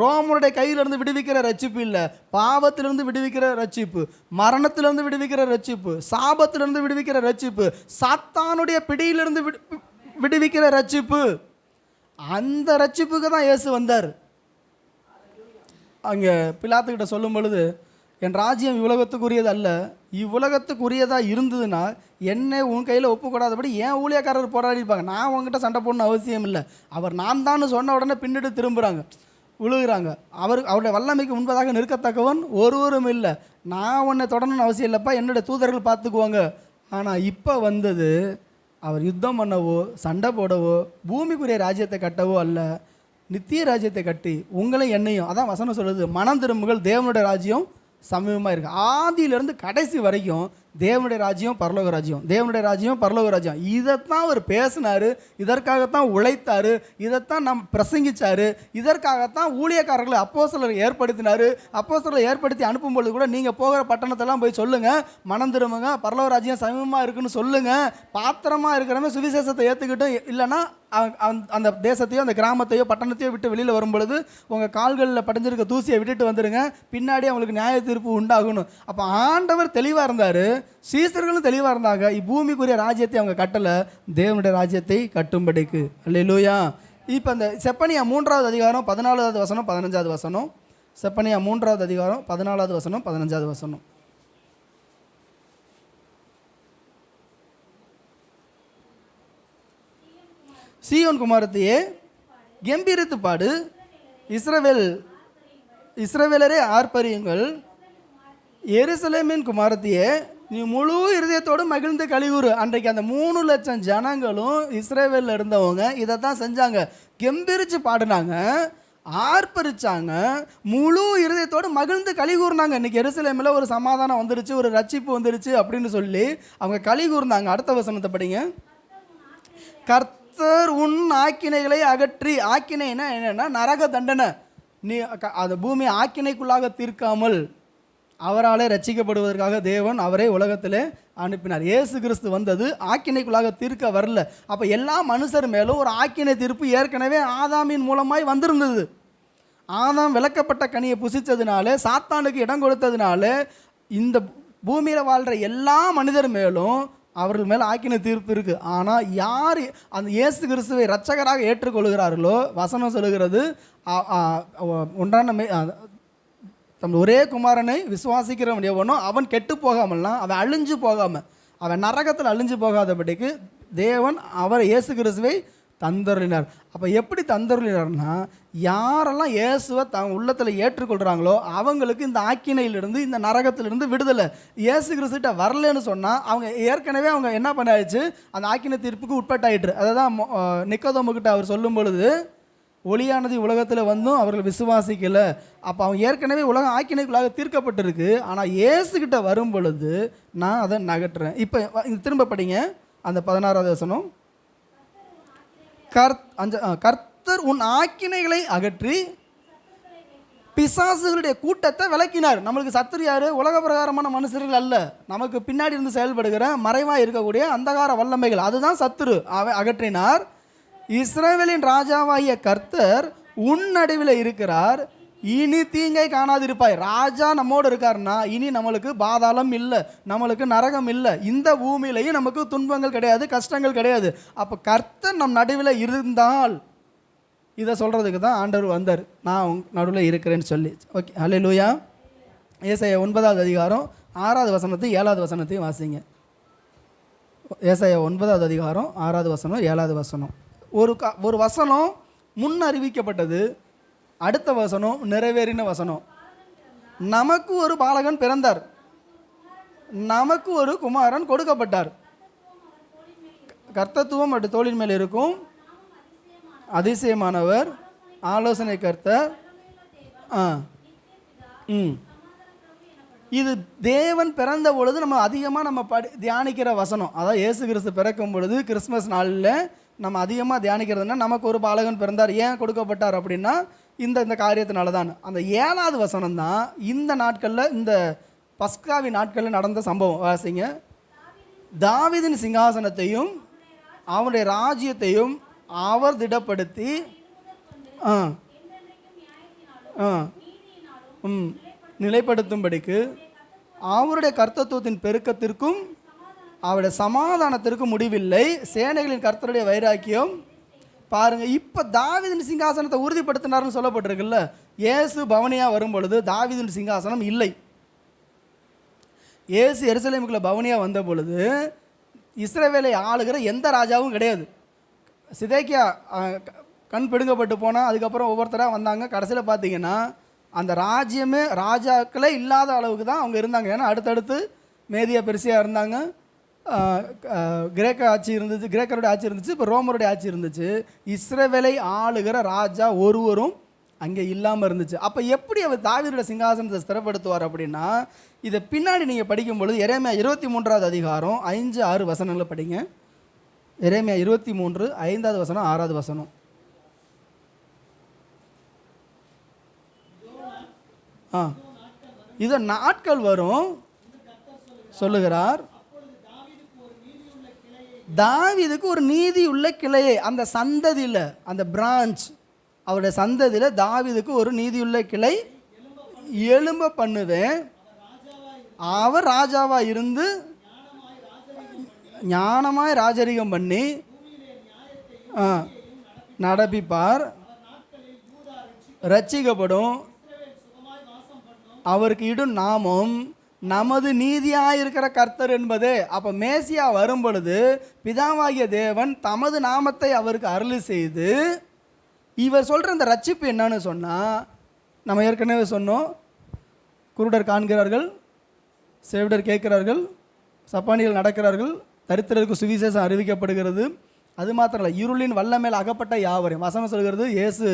A: ரோமனுடைய கையிலிருந்து விடுவிக்கிற ரட்சிப்பு இல்லை, பாவத்திலிருந்து விடுவிக்கிற ரட்சிப்பு, மரணத்திலிருந்து விடுவிக்கிற ரட்சிப்பு, சாபத்திலிருந்து விடுவிக்கிற ரட்சிப்பு, சாத்தானுடைய பிடியிலிருந்து விடுவிக்கிற ரட்சிப்பு. அந்த ரட்சிப்புக்கு தான் இயேசு வந்தார். அங்கே பிலாத்துக்கிட்ட சொல்லும் பொழுது, என் ராஜ்யம் இவ்வுலகத்துக்குரியது அல்ல, இவ்வுலகத்துக்குரியதாக இருந்ததுன்னா என்னை உன் கையில் ஒப்புக்கூடாதபடி என் ஊழியக்காரர் போராடிப்பாங்க, நான் உங்ககிட்ட சண்டை போடணும் அவசியம் இல்லை. அவர் நான் தான் சொன்ன உடனே பின்னிட்டு திரும்புகிறாங்க, விழுகிறாங்க. அவருடைய வல்லமைக்கு முன்பதாக நிற்கத்தக்கவன் ஒருவரும் இல்லை, நான் உன்னை தொடரணும்னு அவசியம் இல்லைப்பா, என்னுடைய தூதர்கள் பார்த்துக்குவாங்க. ஆனால் இப்போ வந்தது அவர் யுத்தம் பண்ணவோ சண்டை போடவோ பூமிக்குரிய ராஜ்யத்தை கட்டவோ அல்ல, நித்திய ராஜ்யத்தை கட்டி உங்களையும் என்னையும், அதான் வசனம் சொல்லுது, மனம் திரும்புகள் தேவனுடைய ராஜ்யம் சமீபமாக இருக்குது. ஆதியிலேருந்து கடைசி வரைக்கும் தேவனுடைய ராஜ்யம் பரலோக ராஜ்யம், தேவனுடைய ராஜ்யம் பரலோக ராஜ்யம். இதைத்தான் அவர் பேசினார், இதற்காகத்தான் உழைத்தார், இதைத்தான் பிரசங்கிச்சார், இதற்காகத்தான் ஊழியக்காரர்களை அப்போஸ்தலரை ஏற்படுத்தினார். அப்போஸ்தலரை ஏற்படுத்தி அனுப்பும் பொழுது கூட நீங்கள் போகிற பட்டணத்தெல்லாம் போய் சொல்லுங்கள், மனம் திரும்புங்க, பரலோக ராஜ்யம் சமீபமாக இருக்குன்னு சொல்லுங்கள், பாத்திரமாக இருக்கிறவங்க சுவிசேஷத்தை ஏற்றுக்கிட்டும், இல்லைன்னா அந்த தேசத்தையோ அந்த கிராமத்தையோ பட்டணத்தையோ விட்டு வெளியில் வரும் பொழுது உங்கள் கால்களில் படைஞ்சிருக்க தூசியை விட்டுட்டு வந்துடுங்க, பின்னாடி அவங்களுக்கு நியாய தீர்ப்பு உண்டாகணும். அப்போ ஆண்டவர் தெளிவாக இருந்தார், சீசர்களும் தெளிவாக இருந்தாங்க. இப்பூமிக்குரிய ராஜ்யத்தை அவங்க கட்டலை, தேவனுடைய ராஜ்யத்தை கட்டும்படிக்கு. அல்லேலூயா. இப்போ இந்த செப்பனியா 3வது அதிகாரம் 14வது வசனம் 15வது வசனம். செப்பனியா 3வது அதிகாரம் 14வது வசனம் 15வது வசனம். சீயோன் குமாரத்தையே கெம்பீரித்து பாடு, இஸ்ரவேலரே ஆர்ப்பரியுங்கள், எருசலேமின் குமாரத்தையே நீ முழு இருதயத்தோடு மகிழ்ந்து கலிகூறு. அன்றைக்கு அந்த 3 லட்சம் ஜனங்களும் இஸ்ரவேலில் இருந்தவங்க இதை தான் செஞ்சாங்க. கெம்பீரிச்சு பாடினாங்க, ஆர்ப்பரிச்சாங்க, முழு இருதயத்தோடு மகிழ்ந்து கலிகூர்னாங்க. இன்றைக்கி எருசலேமில் ஒரு சமாதானம் வந்துருச்சு, ஒரு ரட்சிப்பு வந்துருச்சு அப்படின்னு சொல்லி அவங்க கலிகூர்னாங்க. அடுத்த வசனத்தை படிங்க. கர்த்தர் உன் ஆக்கினைகளை அகற்றி, ஆக்கினைனா என்னன்னா நரக தண்டனை, நீ அந்த பூமி ஆக்கினைக்குள்ளாக தீர்க்காமல் அவராலே ரட்சிக்கப்படுவதற்காக தேவன் அவரை உலகத்திலே அனுப்பினார். இயேசு கிறிஸ்து வந்தது ஆக்கினைக்குள்ளாக தீர்க்க வரல. அப்போ எல்லா மனுஷர் மேலும் ஒரு ஆக்கினை தீர்ப்பு ஏற்கனவே ஆதாமின் மூலமாய் வந்திருந்தது. ஆதாம் விளக்கப்பட்ட கனியை புசித்ததுனால, சாத்தானுக்கு இடம் கொடுத்ததுனால இந்த பூமியில் வாழ்கிற எல்லா மனிதர் மேலும் அவர்கள் மேலே ஆக்கின தீர்ப்பு இருக்குது. ஆனால் யார் அந்த இயேசு கிறிஸ்துவை இரட்சகராக ஏற்றுக்கொள்கிறார்களோ, வசனம் சொல்லுகிறது, உண்டான தம் ஒரே குமாரனை விசுவாசிக்கிறவன் எவனோ அவன் கெட்டு போகாமல்னா, அவன் அழிஞ்சு போகாமல், அவன் நரகத்தில் அழிஞ்சு போகாதபடிக்கு தேவன் அவர் இயேசு கிறிஸ்துவை தந்தருளினார். அப்போ எப்படி தந்தருளினார்னா, யாரெல்லாம் இயேசுவை உள்ளத்தில் ஏற்றுக்கொள்கிறாங்களோ அவங்களுக்கு இந்த ஆக்கினையிலிருந்து, இந்த நரகத்திலிருந்து விடுதலை. இயேசு கிறிஸ்துகிட்ட வரலன்னு சொன்னால் அவங்க ஏற்கனவே அவங்க என்ன பண்ணாயிடுச்சு, அந்த ஆக்கினை தீர்ப்புக்கு உட்பட்டாயிற்று. அதை தான் நிக்கோதேமுக்கிட்ட அவர் சொல்லும் பொழுது, ஒளியானது உலகத்தில் வந்தும் அவர்கள் விசுவாசிக்கலை. அப்போ அவங்க ஏற்கனவே உலகம் ஆக்கினைக்குள்ளாக தீர்க்கப்பட்டிருக்கு. ஆனால் இயேசுகிட்ட வரும் பொழுது நான் அதை நகட்டுறேன். இப்போ திரும்ப படிங்க அந்த 16வது வசனம். கர்த்தர் உன் ஆக்கினைகளை அகற்றி பிசாசுகளுடைய கூட்டத்தை விலக்கினார். நம்மளுக்கு சத்துரு யாரு? உலக பிரகாரமான மனுஷர்கள் அல்ல, நமக்கு பின்னாடி இருந்து செயல்படுகிற மறைவாக இருக்கக்கூடிய அந்தகார வல்லமைகள், அதுதான் சத்துரு. அகற்றினார். இஸ்ரவேலின் ராஜாவாகிய கர்த்தர் உன் நடுவில் இருக்கிறார், இனி தீங்கை காணாதிருப்பாய். ராஜா நம்மோடு இருக்காருன்னா இனி நம்மளுக்கு பாதாளம் இல்லை, நம்மளுக்கு நரகம் இல்லை, இந்த பூமியிலையும் நமக்கு துன்பங்கள் கிடையாது, கஷ்டங்கள் கிடையாது. அப்போ கர்த்தர் நம் நடுவில் இருந்தால், இதை சொல்கிறதுக்கு தான் ஆண்டவர் வந்தார், நான் நடுவில் இருக்கிறேன்னு சொல்லி. ஓகே, அல்லேலூயா. ஏசாயா 9வது அதிகாரம் 6வது வசனத்தையும் 7வது வசனத்தையும் வாசிங்க. ஏசாயா 9வது அதிகாரம் 6வது வசனம் 7வது வசனம். ஒரு வசனம் முன் அறிவிக்கப்பட்டது, அடுத்த வசனம் நிறைவேறின வசனம். நமக்கு ஒரு பாலகன் பிறந்தார், நமக்கு ஒரு குமாரன் கொடுக்கப்பட்டார், கர்த்தத்துவம் அவருடைய தோளின் மேல் இருக்கும், அதிசயமானவர், ஆலோசனை கர்த்தர். இது தேவன் பிறந்த பொழுது நம்ம அதிகமாக தியானிக்கிற வசனம். அதாவது இயேசு கிறிஸ்து பிறக்கும் பொழுது கிறிஸ்மஸ் நாளில் நம்ம அதிகமாக தியானிக்கிறதுனா, நமக்கு ஒரு பாலகன் பிறந்தார், ஏன் கொடுக்கப்பட்டார் அப்படின்னா இந்த காரியத்தினால தான். அந்த 7வது வசனம் தான் இந்த நாட்களில், இந்த பஸ்காவி நாட்களில் நடந்த சம்பவம். வாசிங்க. தாவீதின் சிங்காசனத்தையும் அவனுடைய ராஜ்யத்தையும் அவர் திடப்படுத்தி நிலைப்படுத்தும்படிக்கு அவருடைய கர்த்தத்துவத்தின் பெருக்கத்திற்கும் அவருடைய சமாதானத்திற்கும் முடிவில்லை, சேனைகளின் கர்த்தருடைய வைராக்கியம். பாருங்க, இப்போ தாவீதின் சிங்காசனத்தை உறுதிப்படுத்தினார்னு சொல்லப்பட்டிருக்குல்ல. இயேசு பவனியாக வரும் பொழுது தாவீதின் சிங்காசனம் இல்லை. இயேசு எருசலேமுக்குள்ள பவனியாக வந்த பொழுது இஸ்ரவேலை ஆளுகிற எந்த ராஜாவும் கிடையாது. சிதேக்கியா கண் பிடுங்கப்பட்டு போனால் அதுக்கப்புறம் ஒவ்வொருத்தராக வந்தாங்க. கடைசியில் பார்த்தீங்கன்னா அந்த ராஜ்யமே ராஜாக்களே இல்லாத அளவுக்கு தான் அவங்க இருந்தாங்க. ஏன்னா அடுத்தடுத்து மேதியா பெருசியாக இருந்தாங்க, கிரேக்க ஆட்சி இருந்துச்சு, கிரேக்கருடைய ஆட்சி இருந்துச்சு, இப்போ ரோமருடைய ஆட்சி இருந்துச்சு. இஸ்ரவேலை ஆளுகிற ராஜா ஒருவரும் அங்கே இல்லாமல் இருந்துச்சு. அப்போ எப்படி அவர் தாவீதுடைய சிங்காசனத்தை ஸ்திரப்படுத்துவார் அப்படின்னா, இதை பின்னாடி நீங்கள் படிக்கும்பொழுது எரேமியா 23வது அதிகாரம் 5, 6 வசனங்களை படிங்க. எரேமியா 23, 5வது வசனம், 6வது வசனம். இதோ நாட்கள் வரும் சொல்லுகிறார், தாவீதுக்கு ஒரு நீதி உள்ள கிளையை, அந்த சந்ததியில், அந்த பிரான்ச், அவருடைய சந்ததியில் தாவீதுக்கு ஒரு நீதியுள்ள கிளை எழும்ப பண்ணுவேன். அவர் ராஜாவாக இருந்து ஞானமாய் ராஜரிகம் பண்ணி நடப்பிப்பார். ரட்சிக்கப்படும். அவருக்கு இடும் நாமம் நமது நீதியாயிருக்கிற கர்த்தர் என்பதே. அப்போ மேசியா வரும் பொழுது பிதாவாகிய தேவன் தமது நாமத்தை அவருக்கு அருளி செய்து, இவர் சொல்கிற இந்த ரட்சிப்பு என்னன்னு சொன்னால், நம்ம ஏற்கனவே சொன்னோம், குருடர் காண்கிறார்கள், செவிடர் கேட்கிறார்கள், சப்பானிகள் நடக்கிறார்கள், தரித்திரருக்கு சுவிசேஷம் அறிவிக்கப்படுகிறது. அது மாத்திரம் இல்லை, இருளின் வல்லமேல் அகப்பட்ட யாவரையும், வசனம் சொல்கிறது, இயேசு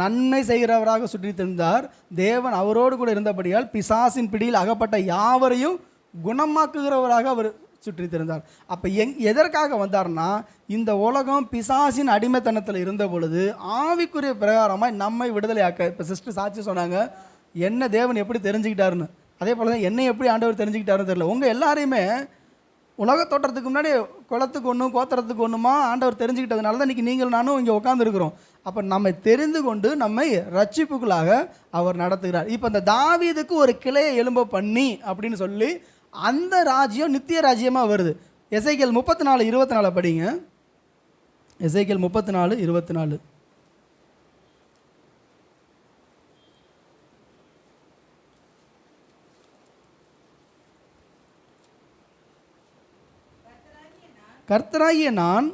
A: நன்மை செய்கிறவராக சுற்றி திரிந்தார், தேவன் அவரோடு கூட இருந்தபடியால் பிசாசின் பிடியில் அகப்பட்ட யாவரையும் குணமாக்குகிறவராக அவர் சுற்றி திரிந்தார். அப்போ எதற்காக வந்தார்னா, இந்த உலகம் பிசாசின் அடிமைத்தனத்தில் இருந்த பொழுது ஆவிக்குரிய பிரகாரமாக நம்மை விடுதலையாக்க. இப்போ சிஸ்டர் சாட்சி சொன்னாங்க, என்ன தேவன் எப்படி தெரிஞ்சுக்கிட்டாருன்னு. அதே போல் தான் என்னை எப்படி ஆண்டவர் தெரிஞ்சுக்கிட்டாருன்னு தெரியல. உங்கள் எல்லாரையுமே உலக தோற்றத்துக்கு முன்னாடி குளத்துக்கு ஒன்றும் கோத்திரத்துக்கு ஒன்றுமா ஆண்டவர் தெரிஞ்சுக்கிட்டதுனால தான் இன்றைக்கி நீங்கள் நானும் இங்கே உட்காந்துருக்குறோம். அப்போ நம்மை தெரிந்து கொண்டு நம்மை ரட்சிப்புக்குள்ளாக அவர் நடத்துகிறார். இப்போ இந்த தாவீதுக்கு ஒரு கிளையை எழும்ப பண்ணி அப்படின்னு சொல்லி அந்த ராஜ்யம் நித்திய ராஜ்யமாக வருது. எசேக்கியேல் 34:24 படிங்க. எசேக்கியேல் 34:24. கர்த்தராகிய நான்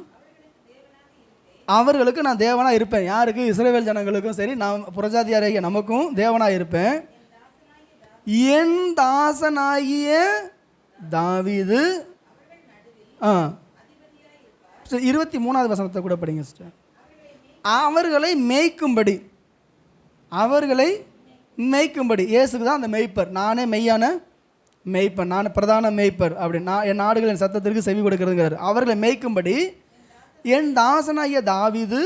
A: அவர்களுக்கு நான் தேவனாக இருப்பேன். யாருக்கு? இஸ்ரவேல் ஜனங்களுக்கும் சரி, நான் புறஜாதியாராகிய நமக்கும் தேவனாக இருப்பேன். என் தாசனாகிய தாவீது 23வது வசனத்தை கூட படிங்க சிஸ்டர். அவர்களை மேய்க்கும்படி, அவர்களை மேய்க்கும்படி. இயேசுக்கு தான் அந்த மேய்ப்பர், நானே மெய்யான மேய்ப்பன், நான் பிரதான மேய்ப்பர் அப்படி, நான் என் நாடுகளின் சத்தத்திற்கு செவி கொடுக்கிறதுங்கிறார். அவர்களை மேய்க்கும்படி என் தாசனாகிய தாவீது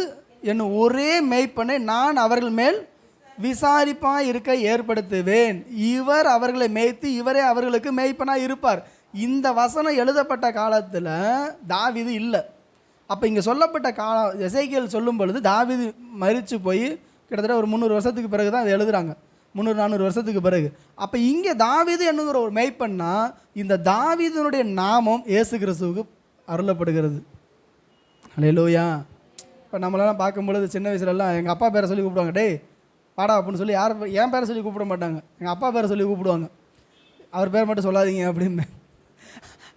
A: என் ஒரே மேய்ப்பனை நான் அவர்கள் மேல் விசாரிப்பாக இருக்க ஏற்படுத்துவேன். இவர் அவர்களை மேய்த்து இவரே அவர்களுக்கு மேய்ப்பனாக இருப்பார். இந்த வசனம் எழுதப்பட்ட காலத்தில் தாவீது இல்லை. அப்போ இங்கே சொல்லப்பட்ட காலம் எசேக்கியேல் சொல்லும் பொழுது தாவீது மரித்து போய் கிட்டத்தட்ட ஒரு 300 வருஷத்துக்கு பிறகு தான் அதை எழுதுகிறாங்க, 300-400 வருஷத்துக்கு பிறகு. அப்போ இங்கே தாவீது என்னங்கிற ஒரு மேய்ப்பன்னா, இந்த தாவீதுனுடைய நாமம் இயேசு கிறிஸ்துவுக்கு அருளப்படுகிறது. ஹல்லேலூயா. இப்போ நம்மளெல்லாம் பார்க்கும்பொழுது சின்ன வயசுலலாம் எங்கள் அப்பா பேரை சொல்லி கூப்பிடுவாங்க, டேய் பாடா அப்படின்னு சொல்லி. யார் என் பேரை சொல்லி கூப்பிட மாட்டாங்க, எங்கள் அப்பா பேரை சொல்லி கூப்பிடுவாங்க. அவர் பேர் மட்டும் சொல்லாதீங்க அப்படின்னு.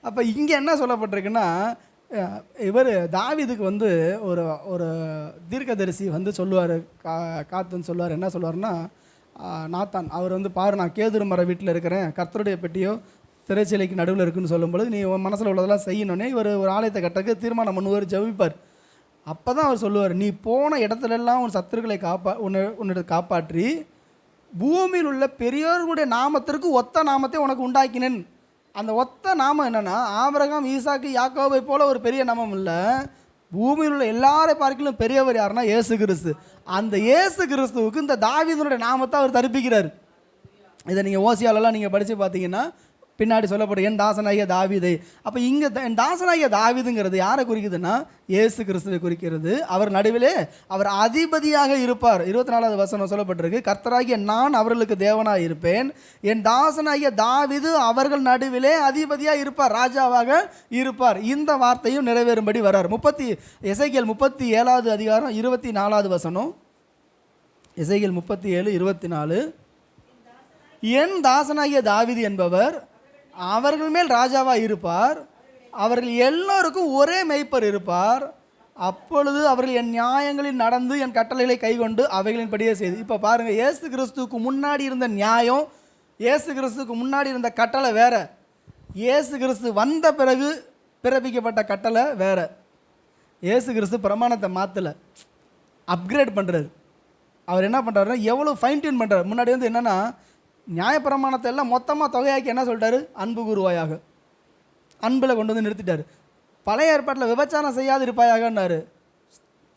A: அப்போ இங்கே என்ன சொல்லப்பட்டிருக்குன்னா, இவர் தாவீதுக்கு வந்து ஒரு ஒரு தீர்க்கதரிசி வந்து சொல்லுவார், காத்துன்னு சொல்லுவார். என்ன சொல்லுவார்னா, நாத்தான் அவர் வந்து பாரு, நான் கேதுரு மர வீட்டில் இருக்கிறேன், கர்த்தருடைய பெட்டியோ திரைச்சிலைக்கு நடுவில் இருக்குன்னு சொல்லும்பொழுது நீ உன் மனசில் உள்ளதெல்லாம் செய்யணுன்னே இவர் ஒரு ஆலயத்தை கட்டக்கு தீர்மானம் பண்ணுவார், ஜெபிப்பார். அப்போ தான் அவர் சொல்லுவார், நீ போன இடத்துலெல்லாம் உன் சத்துருக்களை உன்னிட காப்பாற்றி பூமியில் உள்ள பெரியோர்களுடைய நாமத்திற்கு ஒத்த நாமத்தை உனக்கு உண்டாக்கினேன். அந்த ஒத்த நாமம் என்னென்னா, ஆபிரகாம், ஈசாக்கு, யாக்கோபை போல ஒரு பெரிய நாமம் இல்லை, பூமியில் உள்ள எல்லாரை பார்க்கலும் பெரியவர் யாருன்னா இயேசு கிறிஸ்து. அந்த இயேசு கிறிஸ்துவுக்கு இந்த தாவீதுனுடைய நாமத்தை அவர் தரிப்பிக்கிறார். இதை நீங்கள் ஓசியாலெல்லாம் நீங்கள் படித்து பார்த்தீங்கன்னா பின்னாடி சொல்லப்படும் என் தாசனாகிய தாவீதை. அப்போ இங்கே என் தாசனாகிய தாவீதுங்கிறது யாரை குறிக்குதுன்னா இயேசு கிறிஸ்துவை குறிக்கிறது. அவர் நடுவிலே அவர் அதிபதியாக இருப்பார். 24வது வசனம் சொல்லப்பட்டிருக்கு, கர்த்தராகிய நான் அவர்களுக்கு தேவனாக இருப்பேன், என் தாசனாகிய தாவீது அவர்கள் நடுவிலே அதிபதியாக இருப்பார், ராஜாவாக இருப்பார். இந்த வார்த்தையும் நிறைவேறும்படி வரார். எசேக்கியேல் 37வது அதிகாரம் 24வது வசனம். எசேக்கியேல் 37:24. என் தாசனாகிய தாவீது என்பவர் அவர்கள் மேல் ராஜாவாக இருப்பார், அவர்கள் எல்லோருக்கும் ஒரே மேய்ப்பர் இருப்பார், அப்பொழுது அவர்கள் என் நியாயங்களில் நடந்து என் கட்டளைகளை கைக்கொண்டு அவைகளின் படியே செய்து. இப்போ பாருங்கள், இயேசு கிறிஸ்துவுக்கு முன்னாடி இருந்த நியாயம், இயேசு கிறிஸ்துவுக்கு முன்னாடி இருந்த கட்டளை வேற, இயேசு கிறிஸ்து வந்த பிறகு பிறப்பிக்கப்பட்ட கட்டளை வேற. இயேசு கிறிஸ்து பிரமாணத்தை மாற்றலை, அப்கிரேட் பண்ணுறாரு. அவர் என்ன பண்ணுறாருன்னா எவ்வளோ ஃபைன் டியூன் பண்ணுறாரு. முன்னாடி வந்து என்னென்னா நியாயப்பிரமாணத்தை எல்லாம் மொத்தமாக தொகையாக்கி என்ன சொல்லிட்டாரு, அன்பு கூறுவாயாக, அன்பில் கொண்டு வந்து நிறுத்திட்டார். பழைய ஏற்பாட்டில் விபச்சாரம் செய்யாது இருப்பாயாகன்னாரு.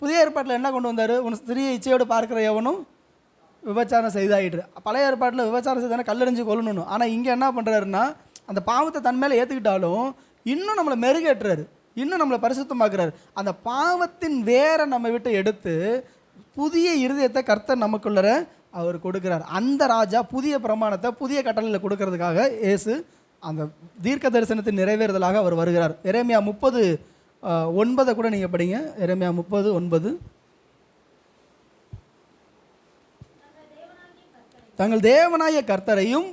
A: புதிய ஏற்பாட்டில் என்ன கொண்டு வந்தார், உன் ஸ்திரியை இச்சையோடு பார்க்குற எவனும் விபச்சாரம் செய்தாயிட்டு. பழைய ஏற்பாட்டில் விபச்சாரம் செய்தானே கல்லறிஞ்சு கொள்ளணும். ஆனால் இங்கே என்ன பண்ணுறாருன்னா அந்த பாவத்தை தன் மேலே ஏற்றுக்கிட்டாலும் இன்னும் நம்மளை மெருகேற்றுறாரு, இன்னும் நம்மளை பரிசுத்தமாக்குறாரு. அந்த பாவத்தின் வேரை நம்ம விட்டு எடுத்து புதிய இருதயத்தை கர்த்தர் நமக்குள்ளர அவர் கொடுக்குறார். அந்த ராஜா புதிய பிரமாணத்தை புதிய கட்டளையில் கொடுக்கறதுக்காக இயேசு அந்த தீர்க்க தரிசனத்தை நிறைவேறுதலாக அவர் வருகிறார். எரேமியா 30:9 கூட நீங்கள் படிங்க. எரேமியா 30:9. தங்கள் தேவனாய கர்த்தரையும்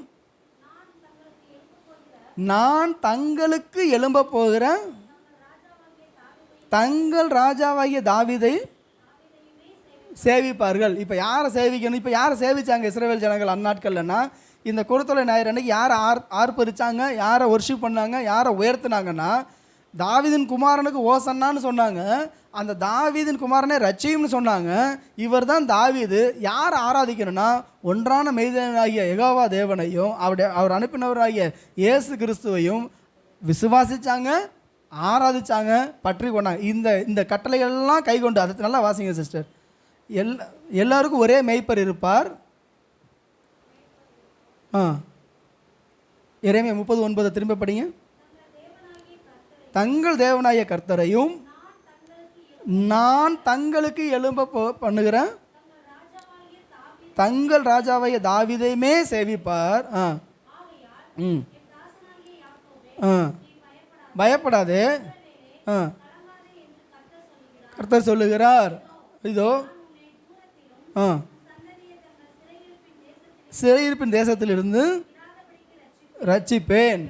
A: நான் தங்களுக்கு எழும்ப போகிற தங்கள் ராஜாவாகிய தாவீதை சேவிப்பார்கள். இப்போ யாரை சேவிக்கணும், இப்போ யாரை சேவிச்சாங்க இஸ்ரவேல் ஜனங்கள் அந்நாட்கள்லன்னா, இந்த குருத்தொலை ஞாயிறு அன்னைக்கு யாரை ஆர்ப்பரிச்சாங்க, யாரை ஒர்ஷிப் பண்ணாங்க, யாரை உயர்த்தினாங்கன்னா தாவீதின் குமாரனுக்கு ஓசன்னான்னு சொன்னாங்க. அந்த தாவீதின் குமாரனே ரட்சியும்னு சொன்னாங்க. இவர் தான் தாவீது. யாரை ஆராதிக்கணும்னா ஒன்றான மெய்தேவனாகிய யெகோவா தேவனையும் அவர் அனுப்பினவராகிய இயேசு கிறிஸ்துவையும் விசுவாசித்தாங்க, ஆராதிச்சாங்க, பற்றி கொண்டாங்க. இந்த கட்டளைகள்லாம் கை கொண்டு, அதை நல்லா வாசிங்க சிஸ்டர். எல்லாருக்கும் ஒரே மெய்ப்பர் இருப்பார். எரேமியா 30:9 திரும்ப படிங்க. தங்கள் தேவனாய கர்த்தரையும் நான் தங்களுக்கு எழும்ப பண்ணுகிறேன் தங்கள் ராஜாவாகிய தாவீதையுமே சேவிப்பார். பயப்படாதே, கர்த்தர் சொல்லுகிறார், இதோ சிறையிருப்பின் தேசத்திலிருந்து ரட்சிப்பேன்.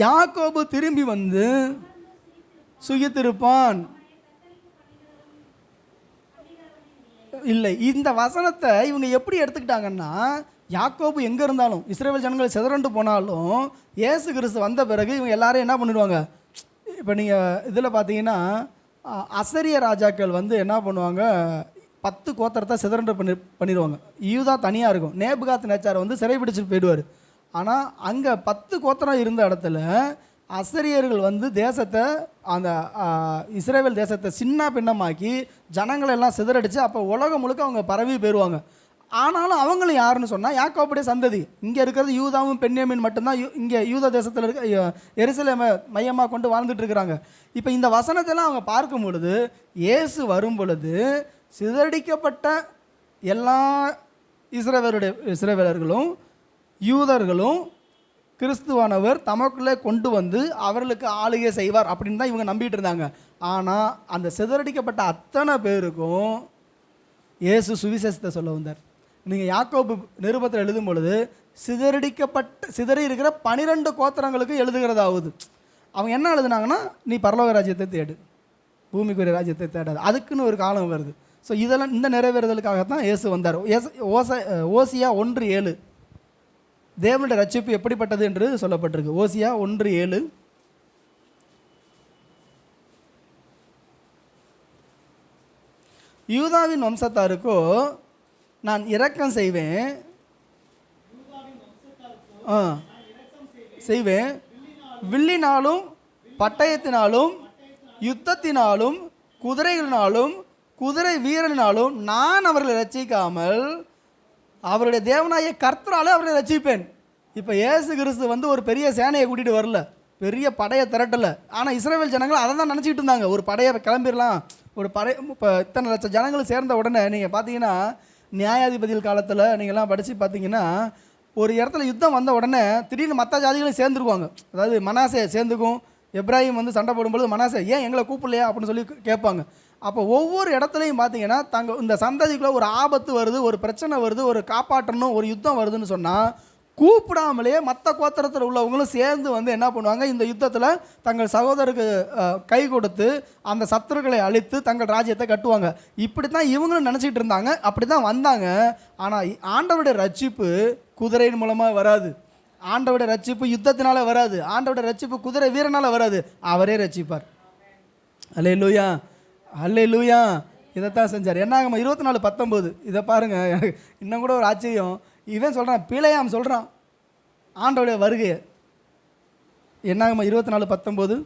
A: யாக்கோபு திரும்பி வந்து சுகித்திருப்பான். இல்லை, இந்த வசனத்தை இவங்க எப்படி எடுத்துக்கிட்டாங்கன்னா, யாக்கோபு எங்கே இருந்தாலும் இஸ்ரவேல் ஜனங்கள் சிதறண்டு போனாலும் இயேசு கிறிஸ்து வந்த பிறகு இவங்க எல்லாரும் என்ன பண்ணிடுவாங்க. இப்போ நீங்கள் இதில் பார்த்தீங்கன்னா அசரிய ராஜாக்கள் வந்து என்ன பண்ணுவாங்க, 10 கோத்திரத்தை சிதறண்டு பண்ணிடுவாங்க. யூதா தனியாக இருக்கும். நேபுகாத் நேச்சாரை வந்து சிறைப்பிடிச்சிட்டு போயிடுவார். ஆனால் அங்கே 10 கோத்திரம் இருந்த இடத்துல அசரியர்கள் வந்து தேசத்தை, அந்த இஸ்ரேல் தேசத்தை சின்ன பின்னமாக்கி ஜனங்களெல்லாம் சிதறடிச்சு அப்போ உலகம் முழுக்க அவங்க பரவி போயிடுவாங்க. ஆனாலும் அவங்களும் யாருன்னு சொன்னால் யாக்கோபுடைய சந்ததி. இங்கே இருக்கிறது யூதாவும் பென்யமீன் மட்டும்தான். இங்கே யூதா தேசத்தில் இருக்க எருசலேமை மையமாக கொண்டு வாழ்ந்துட்டு இருக்கிறாங்க. இப்போ இந்த வசனத்தெல்லாம் அவங்க பார்க்கும் பொழுது இயேசு வரும் பொழுது சிதறடிக்கப்பட்ட எல்லா இஸ்ரவேலர்களும் யூதர்களும் கிறிஸ்துவானவர் தமக்குள்ளே கொண்டு வந்து அவர்களுக்கு ஆளுகை செய்வார் அப்படின்னு தான் இவங்க நம்பிட்டு இருந்தாங்க. ஆனால் அந்த சிதறடிக்கப்பட்ட அத்தனை பேருக்கும் இயேசு சுவிசேஷத்தை சொல்ல வந்தார். நீங்கள் யாக்கோபு நிருபத்தில் எழுதும் பொழுது சிதறி இருக்கிற 12 கோத்திரங்களுக்கு எழுதுகிறதாவது. அவங்க என்ன எழுதுனாங்கன்னா, நீ பரலோக ராஜ்யத்தை தேடு, பூமிக்குரிய ராஜ்யத்தை தேடாது. அதுக்குன்னு ஒரு காலம் வருது. ஸோ இதெல்லாம் இந்த நிறைவேறுதலுக்காகத்தான் இயேசு வந்தார். ஓசியா 1:7 தேவனுடைய ரட்சிப்பு எப்படிப்பட்டது என்று சொல்லப்பட்டிருக்கு. ஓசியா 1:7 யூதாவின் வம்சத்தாருக்கோ நான் இரக்கம் செய்வேன், வில்லினாலும் பட்டயத்தினாலும் யுத்தத்தினாலும் குதிரைகளினாலும் குதிரை வீரனாலும் நான் அவர்களை ரட்சிக்காமல் அவருடைய தேவனாய கர்த்தராலே அவர்களை ரட்சிப்பேன். இப்போ இயேசு கிறிஸ்து வந்து ஒரு பெரிய சேனையை கூட்டிகிட்டு வரல, பெரிய படையை திரட்டலை. ஆனால் இஸ்ரவேல் ஜனங்கள் அதை தான் நினச்சிக்கிட்டு இருந்தாங்க. ஒரு படையை கிளம்பிடலாம், ஒரு படை. இப்போ இத்தனை லட்சம் ஜனங்கள் சேர்ந்த உடனே நீங்கள் பார்த்தீங்கன்னா நியாயாதிபதிகள் காலத்தில் நீங்கள்லாம் படித்து பார்த்தீங்கன்னா ஒரு இடத்துல யுத்தம் வந்த உடனே திடீர்னு மற்ற ஜாதிகளும் சேர்ந்துருக்குவாங்க. அதாவது மனாசே சேர்ந்துக்கும். எப்ராஹிம் வந்து சண்டை போடும்பொழுது மனாசே ஏன் எங்களை கூப்பிடலையா அப்படின்னு சொல்லி கேட்பாங்க. அப்போ ஒவ்வொரு இடத்துலையும் பார்த்தீங்கன்னா இந்த சந்ததிக்குள்ளே ஒரு ஆபத்து வருது, ஒரு பிரச்சனை வருது, ஒரு காப்பாற்றணும், ஒரு யுத்தம் வருதுன்னு சொன்னால் கூப்பிடாமலே மற்ற கோத்திரத்தில் உள்ளவங்களும் சேர்ந்து வந்து என்ன பண்ணுவாங்க, இந்த யுத்தத்தில் தங்கள் சகோதரருக்கு கை கொடுத்து அந்த சத்துருக்களை அழித்து தங்கள் ராஜ்யத்தை கட்டுவாங்க. இப்படி தான் இவங்களும் நினச்சிக்கிட்டு இருந்தாங்க, அப்படி தான் வந்தாங்க. ஆனால் ஆண்டவருடைய ரட்சிப்பு குதிரையின் மூலமாக வராது, ஆண்டவருடைய ரட்சிப்பு யுத்தத்தினால வராது, ஆண்டவருடைய ரட்சிப்பு குதிரை வீரனால் வராது, அவரே ரட்சிப்பார். அல்லேலூயா, அல்லேலூயா. இதைத்தான் செஞ்சார். என்னாகமம் 24:19 இதை பாருங்கள், எனக்கு இன்னும் கூட ஒரு ஆச்சரியம். இவன் சொல்கிறான், பிழையாம் சொல்கிறான் ஆண்டவருடைய வருகையை. என்னாகமம் 24:19,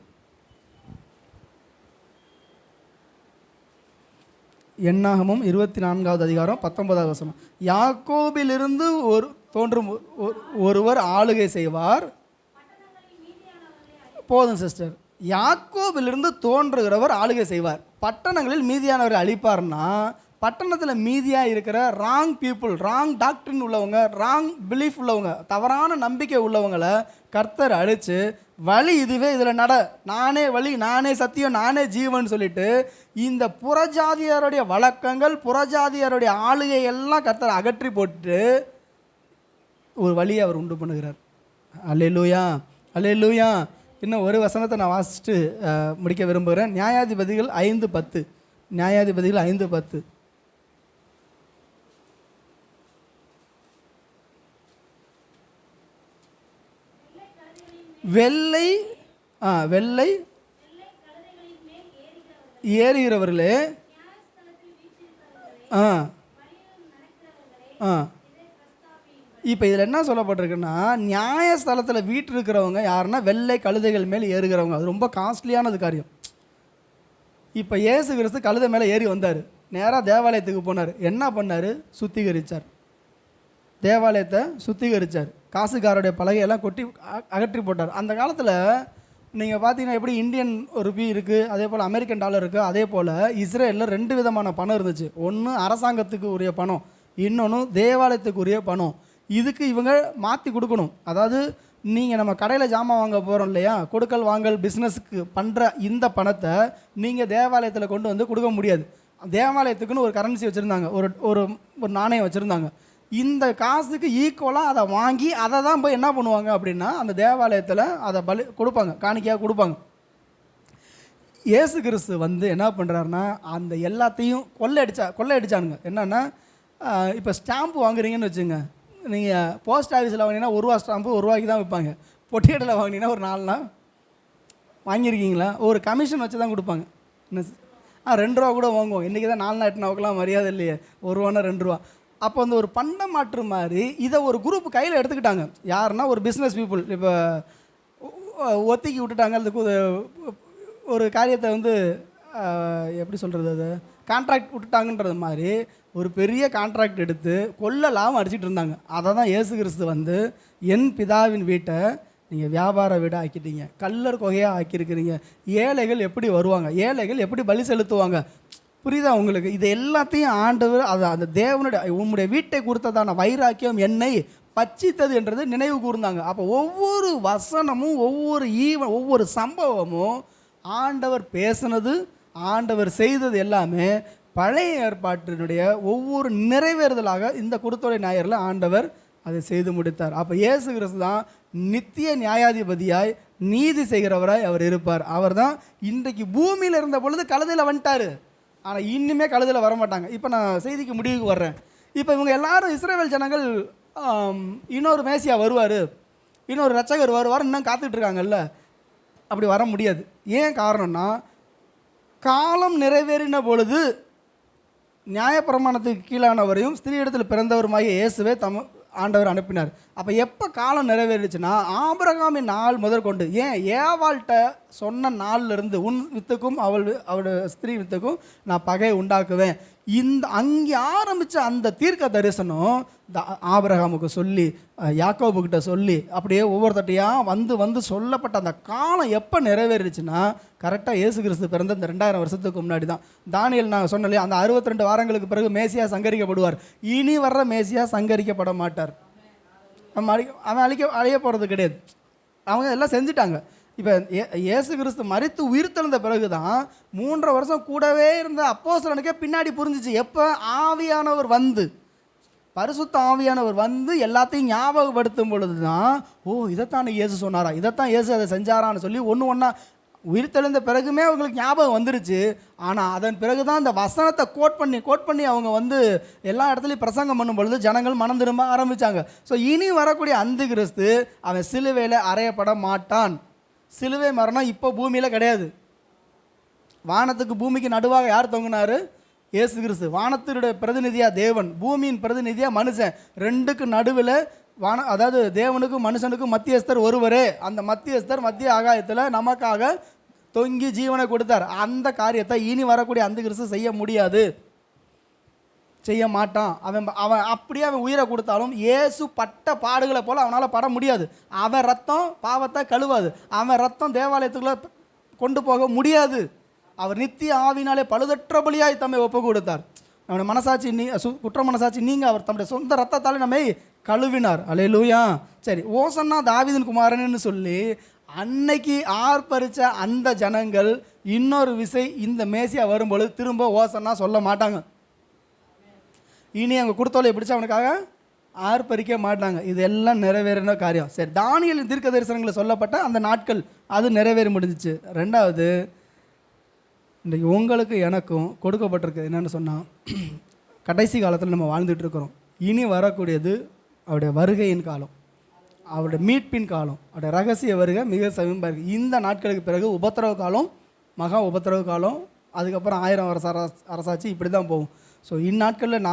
A: என்னாகமம் 24வது அதிகாரம் 19வது வசனம். யாக்கோபிலிருந்து தோன்றும் ஒருவர் ஆளுகை செய்வார். போதும் சிஸ்டர். யாக்கோபிலிருந்து தோன்றுகிறவர் ஆளுகை செய்வார், பட்டணங்களில் மீதியானவரை அழிப்பார்னா, பட்டணத்தில் மீதியாக இருக்கிற ராங் பீப்புள், ராங் டாக்டரின் உள்ளவங்க, ராங் பிலீஃப் உள்ளவங்க, தவறான நம்பிக்கை உள்ளவங்களை கர்த்தர் அழித்து, வழி இதுவே, இதில் நட, நானே வழி, நானே சத்தியம், நானே ஜீவன் சொல்லிட்டு இந்த புறஜாதியாருடைய வழக்கங்கள், புறஜாதியாருடைய ஆளுகை எல்லாம் கர்த்தர் அகற்றி போட்டு ஒரு வழியை அவர் உண்டு பண்ணுகிறார். அல்லேலூயா, அல்லேலூயா. இன்னும் ஒரு வசனத்தை நான் வாசிச்சுட்டு முடிக்க விரும்புகிறேன். நியாயாதிபதிகள் 5:10. நியாயாதிபதிகள் 5:10. வெள்ளை வெள்ளை ஏறுகிறவர்களே, இப்போ இதில் என்ன சொல்லப்பட்டிருக்குன்னா, நியாயஸ்தலத்தில் வீட்டு இருக்கிறவங்க யாருன்னா வெள்ளை கழுதைகள் மேல் ஏறுகிறவங்க. அது ரொம்ப காஸ்ட்லியானது காரியம். இப்போ இயேசு கிறிஸ்து கழுதை மேலே ஏறி வந்தார், நேராக தேவாலயத்துக்கு போனார். என்ன பண்ணார்? சுத்திகரித்தார், தேவாலயத்தை சுத்திகரித்தார், காசுக்காரோடைய பலகையெல்லாம் கொட்டி அகற்றி போட்டார். அந்த காலத்தில் நீங்கள் பார்த்தீங்கன்னா எப்படி இந்தியன் ரூபி இருக்குது, அதே போல் அமெரிக்கன் டாலர் இருக்குது, அதே போல் இஸ்ரேலில் 2 விதமான பணம் இருந்துச்சு. ஒன்று அரசாங்கத்துக்கு உரிய பணம், இன்னொன்று தேவாலயத்துக்கு உரிய பணம். இதுக்கு இவங்க மாற்றி கொடுக்கணும். அதாவது நீங்கள் நம்ம கடையில் ஜாமான் வாங்க போகிறோம் இல்லையா, கொடுக்கல் வாங்கல் பிஸ்னஸுக்கு பண்ணுற இந்த பணத்தை நீங்கள் தேவாலயத்தில் கொண்டு வந்து கொடுக்க முடியாது. தேவாலயத்துக்குன்னு ஒரு கரன்சி வச்சுருந்தாங்க, ஒரு ஒரு நாணயம் வச்சுருந்தாங்க. இந்த காசுக்கு ஈக்குவலாக அதை வாங்கி அதை தான் போய் என்ன பண்ணுவாங்க அப்படின்னா, அந்த தேவாலயத்தில் அதை கொடுப்பாங்க, காணிக்கையாக கொடுப்பாங்க. இயேசு கிறிஸ்து வந்து என்ன பண்ணுறாருன்னா, அந்த எல்லாத்தையும் கொள்ளையடிச்சானுங்க. என்னென்னா, இப்போ ஸ்டாம்பு வாங்குறீங்கன்னு வச்சுங்க, நீங்கள் போஸ்ட் ஆஃபீஸில் வாங்கினீங்கன்னா 1 ரூபா ஸ்டாம்பு 1 ரூபாய்க்கு தான் விற்பாங்க. பொட்டிக்கடையில் வாங்கினீங்கன்னா ஒரு 4 நாள் வாங்கியிருக்கீங்களா, ஒரு கமிஷன் வச்சு தான் கொடுப்பாங்க. என்ன 2 ரூபா கூட வாங்குவோம். இன்றைக்கி தான் 4 நாள் 8 நாவுக்கெல்லாம் மரியாதை இல்லையே, 1 ரூபானா 2 ரூபா. அப்போ அந்த ஒரு பண்ட மாற்று மாதிரி இதை ஒரு குரூப் கையில் எடுத்துக்கிட்டாங்க. யாருன்னா ஒரு பிஸ்னஸ் பீப்புள். இப்போ ஒத்திக்கி விட்டுட்டாங்க, அதுக்கு ஒரு காரியத்தை வந்து எப்படி சொல்கிறது, அது கான்ட்ராக்ட் விட்டுட்டாங்கன்றது மாதிரி ஒரு பெரிய கான்ட்ராக்ட் எடுத்து கொள்ளலாம் அடிச்சிட்டு இருந்தாங்க. அதை தான் இயேசு கிறிஸ்து வந்து, என் பிதாவின் வீட்டை நீங்கள் வியாபார வீடாக ஆக்கிட்டீங்க, கல்லர் கொகையாக ஆக்கியிருக்கிறீங்க, ஏழைகள் எப்படி வருவாங்க, ஏழைகள் எப்படி பலி செலுத்துவாங்க, புரியுதா உங்களுக்கு? இது எல்லாத்தையும் ஆண்டவர் அந்த தேவனுடைய உம்முடைய வீட்டை கொடுத்ததான வைராக்கியம் என்னை பச்சித்தது என்றது நினைவு கூர்ந்தாங்க. அப்போ ஒவ்வொரு வசனமும், ஒவ்வொரு சம்பவமும் ஆண்டவர் பேசினது, ஆண்டவர் செய்தது எல்லாமே பழைய ஏற்பாட்டினுடைய ஒவ்வொரு நிறைவேறுதலாக இந்த குருத்தோலை ஞாயிறில் ஆண்டவர் அதை செய்து முடித்தார். அப்போ இயேசு கிறிஸ்து தான் நித்திய நியாயாதிபதியாய் நீதி செய்கிறவராய் அவர் இருப்பார். அவர் தான் இன்றைக்கு பூமியில் இருந்த பொழுது கழுதையில் வந்துட்டார், ஆனால் இன்னுமே கழுதையில் வரமாட்டாங்க. இப்போ நான் செய்திக்கு முடிவுக்கு வர்றேன். இப்போ இவங்க எல்லாரும் இஸ்ரவேல் ஜனங்கள் இன்னொரு மேசியா வருவார், இன்னொரு ரட்சகர் வருவார் இன்னும் காத்துட்ருக்காங்கல்ல, அப்படி வர முடியாது. ஏன் காரணம்னா, காலம் நிறைவேறின பொழுது நியாயப்பிரமாணத்துக்கு கீழானவரையும் ஸ்திரீ இடத்தில் பிறந்தவருமாகிய இயேசுவே ஆண்டவர் அனுப்பினார். அப்போ எப்போ காலம் நிறைவேறிச்சுன்னா, ஆபிரகாமின் நாள் முதற்கொண்டு, ஏன் ஏவாள்கிட்ட சொன்ன நாள்லேருந்து உன் வித்துக்கும் அவளுடைய ஸ்திரீ வித்துக்கும் நான் பகை உண்டாக்குவேன், அங்கே ஆரம்பித்த அந்த தீர்க்க தரிசனம் ஆபிரகாமுக்கு சொல்லி, யாக்கோபுக்கிட்ட சொல்லி, அப்படியே ஒவ்வொருத்தட்டையாக வந்து சொல்லப்பட்ட அந்த காலம் எப்போ நிறைவேறிச்சுன்னா, கரெக்டாக இயேசு கிறிஸ்து பிறந்த இந்த 2000 வருஷத்துக்கு முன்னாடி தான். தானியேல் நான் சொன்னலையே, அந்த 62 வாரங்களுக்கு பிறகு மேசியா சங்கரிக்கப்படுவார். இனி வர்ற மேசியா சங்கரிக்கப்பட மாட்டார். அவன் அழிய போகிறது கிடையாது. அவங்க எல்லாம் செஞ்சுட்டாங்க. இப்போ இயேசு கிறிஸ்து மரித்து உயிர்த்தெழுந்த பிறகு தான் 3.5 வருஷம் கூடவே இருந்த அப்போஸ்தலனுக்கே பின்னாடி புரிஞ்சிச்சு. எப்போ ஆவியானவர் வந்து, பரிசுத்த ஆவியானவர் வந்து எல்லாத்தையும் ஞாபகப்படுத்தும் பொழுது தான், இதைத்தான் இயேசு சொன்னாரா, இதைத்தான் இயேசு அதை செஞ்சாரான்னு சொல்லி ஒன்றா உயிர்த்தெழுந்த பிறகுமே அவங்களுக்கு ஞாபகம் வந்துருச்சு. ஆனால் அதன் பிறகு தான் இந்த வசனத்தை கோட் பண்ணி அவங்க வந்து எல்லா இடத்துலையும் பிரசங்கம் பண்ணும் பொழுது ஜனங்கள் மனம் திரும்ப ஆரம்பித்தாங்க. ஸோ இனி வரக்கூடிய அந்தி கிறிஸ்து அவன் சிலுவையில் அறையப்பட மாட்டான். சிலுவை மரணம் இப்போ பூமியில் கிடையாது. வானத்துக்கு பூமிக்கு நடுவாக யார் தொங்கினார்? இயேசு கிறிஸ்து. வானத்தினுடைய பிரதிநிதியாக தேவன், பூமியின் பிரதிநிதியாக மனுஷன். ரெண்டுக்கு நடுவில் அதாவது தேவனுக்கும் மனுஷனுக்கும் மத்தியஸ்தர் ஒருவரே. அந்த மத்தியஸ்தர் மத்திய ஆகாயத்தில் நமக்காக தொங்கி ஜீவனை கொடுத்தார். அந்த காரியத்தை இனி வரக்கூடிய அந்த கிறிஸ்து செய்ய முடியாது, செய்ய மாட்டான். அவன் அப்படியே அவன் உயிரை கொடுத்தாலும் இயேசு பட்ட பாடுகளை போல் அவனால் பட முடியாது. அவன் ரத்தம் பாவத்தை கழுவாது. அவன் ரத்தம் தேவாலயத்துக்குள்ளே கொண்டு போக முடியாது. அவர் நித்திய ஆவினாலே பழுதற்ற பலியாய் தம்மை ஒப்பு கொடுத்தார். நம்முடைய மனசாட்சி குற்ற மனசாட்சி நீங்க அவர் தம்முடைய சொந்த ரத்தத்தாலே நம்மை கழுவினார். அல்லேலூயா. சரி, ஓசன்னா தாவீதின் குமாரன்னு சொல்லி அன்னைக்கு ஆர்ப்பரிச்ச அந்த ஜனங்கள் இன்னொரு விசை இந்த மேசியா வரும்பொழுது திரும்ப ஓசன்னா சொல்ல மாட்டாங்க. இனி அவங்க குடுத்தோலை பிடிச்சி அவனுக்காக ஆர்ப்பரிக்க மாட்டாங்க. இதெல்லாம் நிறைவேறின காரியம். சரி, தானியேலின் தீர்க்க தரிசனங்களில் சொல்லப்பட்ட அந்த நாட்கள் அது நிறைவேறி முடிஞ்சிச்சு. ரெண்டாவது, இன்றைக்கு உங்களுக்கு எனக்கும் கொடுக்கப்பட்டிருக்கு என்னென்னு சொன்னால், கடைசி காலத்தில் நம்ம வாழ்ந்துட்டு இருக்கிறோம். இனி வரக்கூடியது அவருடைய வருகையின் காலம், அவருடைய மீட்பின் காலம், அவருடைய ரகசிய வருகை மிக சமீபமாக இருக்குது. இந்த நாட்களுக்கு பிறகு உபத்திரவ காலம், மகா உபத்திரவ காலம், அதுக்கப்புறம் 1000 வருஷ அரசாட்சி, இப்படி தான் போகும். ஸோ இந்நாட்களில்